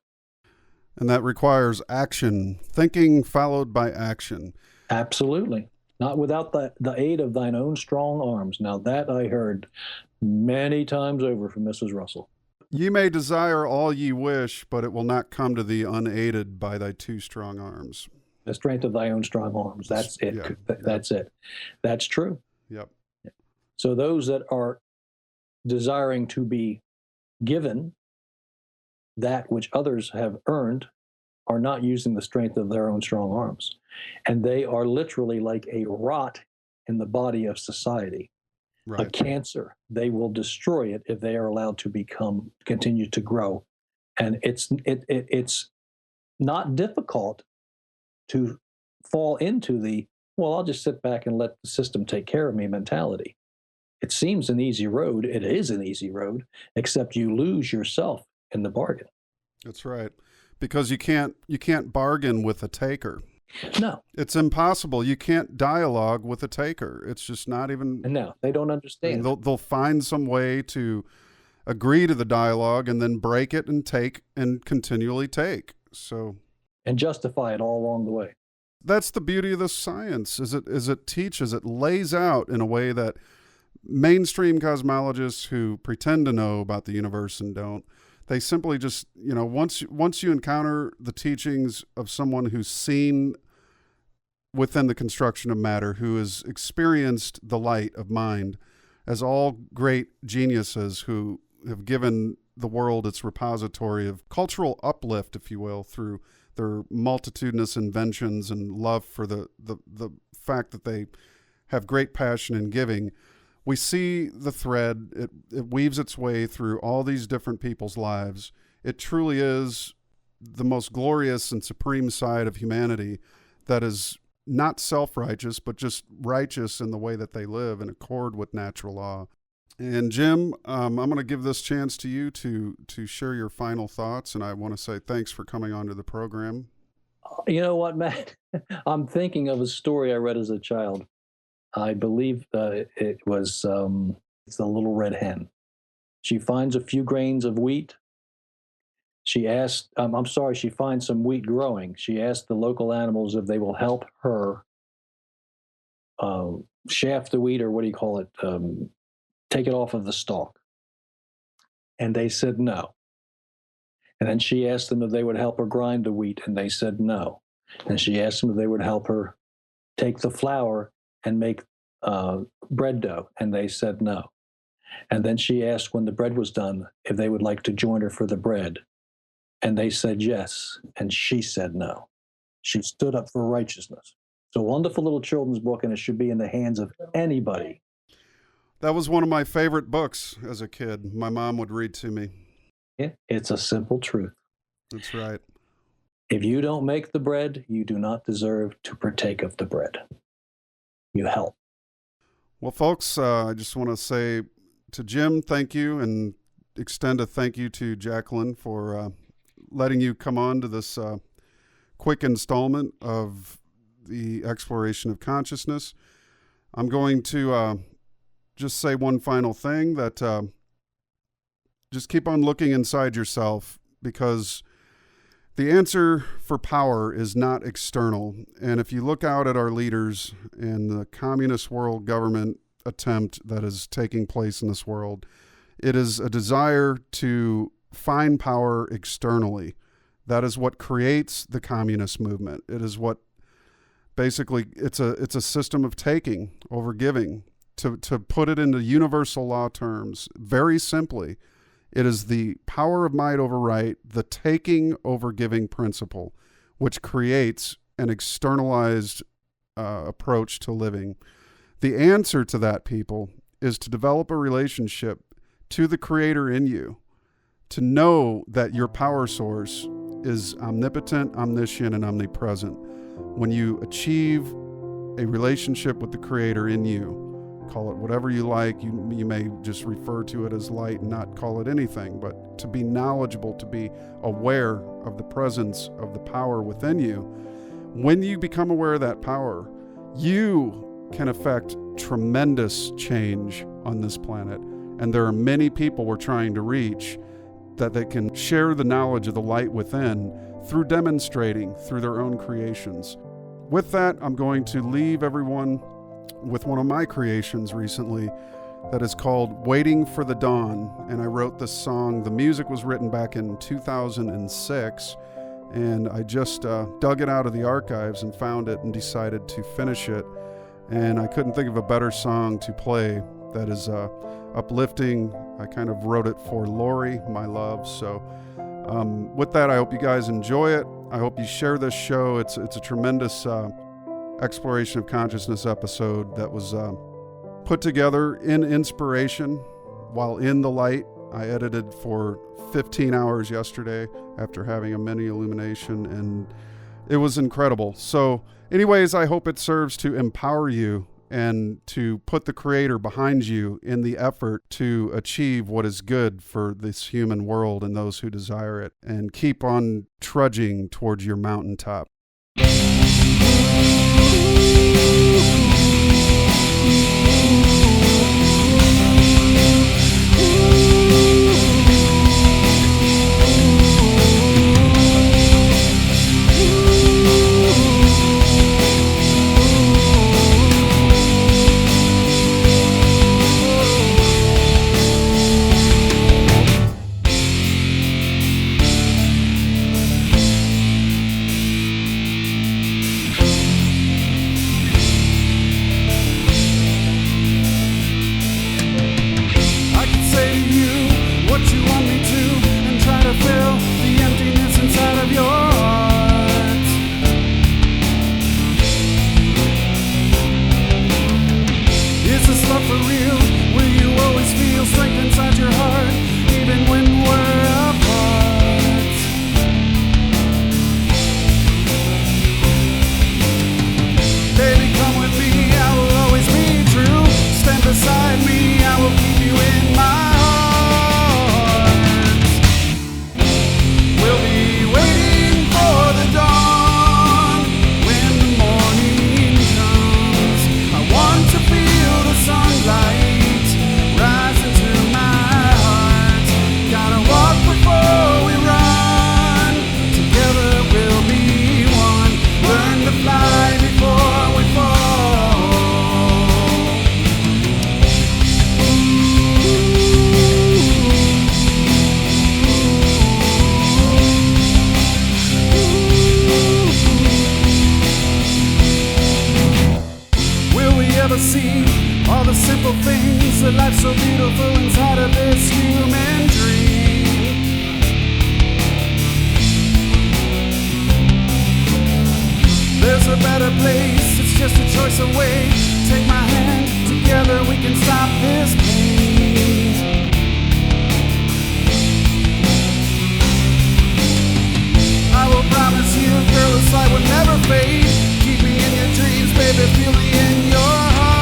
Speaker 1: And that requires action, thinking followed by action.
Speaker 4: Absolutely. Not without the aid of thine own strong arms. Now that I heard many times over from Mrs. Russell.
Speaker 1: Ye may desire all ye wish, but it will not come to thee unaided by thy two strong arms.
Speaker 4: The strength of thy own strong arms. That's it.
Speaker 1: Yeah.
Speaker 4: That's it. That's true.
Speaker 1: Yep.
Speaker 4: So those that are desiring to be given that which others have earned are not using the strength of their own strong arms. And they are literally like a rot in the body of society.
Speaker 1: Right.
Speaker 4: A cancer. They will destroy it if they are allowed to continue to grow. And it's not difficult to fall into I'll just sit back and let the system take care of me mentality. It seems an easy road. It is an easy road, except you lose yourself in the bargain.
Speaker 1: That's right. Because you can't bargain with a taker.
Speaker 4: No.
Speaker 1: It's impossible. You can't dialogue with a taker. It's just not even.
Speaker 4: No, they don't understand.
Speaker 1: They'll find some way to agree to the dialogue and then break it and take and continually take.
Speaker 4: And justify it all along the way.
Speaker 1: That's the beauty of this science. Is it teaches, it lays out in a way that mainstream cosmologists who pretend to know about the universe and don't. They simply just, once you encounter the teachings of someone who's seen within the construction of matter, who has experienced the light of mind, as all great geniuses who have given the world its repository of cultural uplift, if you will, through their multitudinous inventions and love for the fact that they have great passion in giving. We see the thread, it weaves its way through all these different people's lives. It truly is the most glorious and supreme side of humanity that is not self-righteous, but just righteous in the way that they live in accord with natural law. And Jim, I'm going to give this chance to you to share your final thoughts, and I want to say thanks for coming onto the program.
Speaker 4: You know what, Matt? I'm thinking of a story I read as a child. I believe it was it's the Little Red Hen. She finds a few grains of wheat. She asked, I'm sorry, she finds some wheat growing. She asked the local animals if they will help her shaft the wheat, or what do you call it? Take it off of the stalk. And they said no. And then she asked them if they would help her grind the wheat, and they said no. And she asked them if they would help her take the flour and make bread dough, and they said no. And then she asked, when the bread was done, if they would like to join her for the bread, and they said yes, and she said no. She stood up for righteousness. It's a wonderful little children's book, and it should be in the hands of anybody.
Speaker 1: That was one of my favorite books as a kid. My mom would read to me.
Speaker 4: Yeah, it's a simple truth.
Speaker 1: That's right.
Speaker 4: If you don't make the bread, you do not deserve to partake of the bread. You help.
Speaker 1: Well, folks, I just want to say to Jim, thank you, and extend a thank you to Jacqueline for letting you come on to this quick installment of the exploration of consciousness. I'm going to just say one final thing, that just keep on looking inside yourself, because the answer for power is not external. And if you look out at our leaders and the communist world government attempt that is taking place in this world, it is a desire to find power externally. That is what creates the communist movement. It is what basically, it's a system of taking over giving. To put it into universal law terms, very simply, it is the power of might over right, the taking over giving principle, which creates an externalized approach to living. The answer to that, people, is to develop a relationship to the Creator in you, to know that your power source is omnipotent, omniscient, and omnipresent. When you achieve a relationship with the Creator in you, call it whatever you like. You may just refer to it as light and not call it anything, but to be knowledgeable, to be aware of the presence of the power within you. When you become aware of that power, you can affect tremendous change on this planet. And there are many people we're trying to reach that they can share the knowledge of the light within through demonstrating through their own creations. With that, I'm going to leave everyone with one of my creations recently that is called Waiting for the Dawn. And I wrote this song. The music was written back in 2006, and I just dug it out of the archives and found it and decided to finish it. And I couldn't think of a better song to play that is uplifting. I kind of wrote it for Lori, my love. So with that, I hope you guys enjoy it. I hope you share this show. It's a tremendous exploration of consciousness episode that was put together in inspiration while in the light. I edited for 15 hours yesterday after having a mini illumination, and it was incredible. So anyways, I hope it serves to empower you and to put the Creator behind you in the effort to achieve what is good for this human world and those who desire it, and keep on trudging towards your mountaintop. life so beautiful inside of this human dream. There's a better place, it's just a choice away. Take my hand, together we can stop this pain. I will promise you, girl, this light will never fade. Keep me in your dreams, baby, feel me in your heart.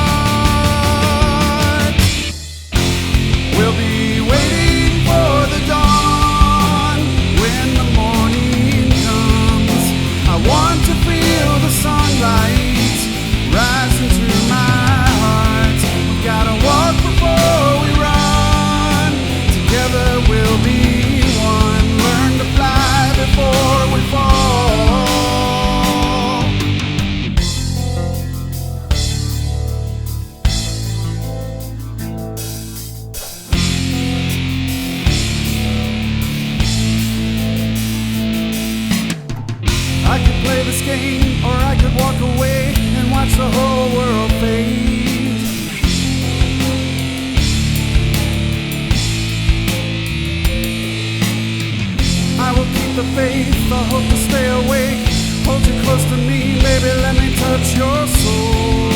Speaker 1: We'll be waiting for the dawn. When the morning comes, I want to feel the sunlight rise into my heart. We gotta walk before we run. Together we'll be one. Learn to fly before we fall. I could play this game, or I could walk away and watch the whole world fade. I will keep the faith, I hope to stay awake. Hold you close to me, baby, let me touch your soul.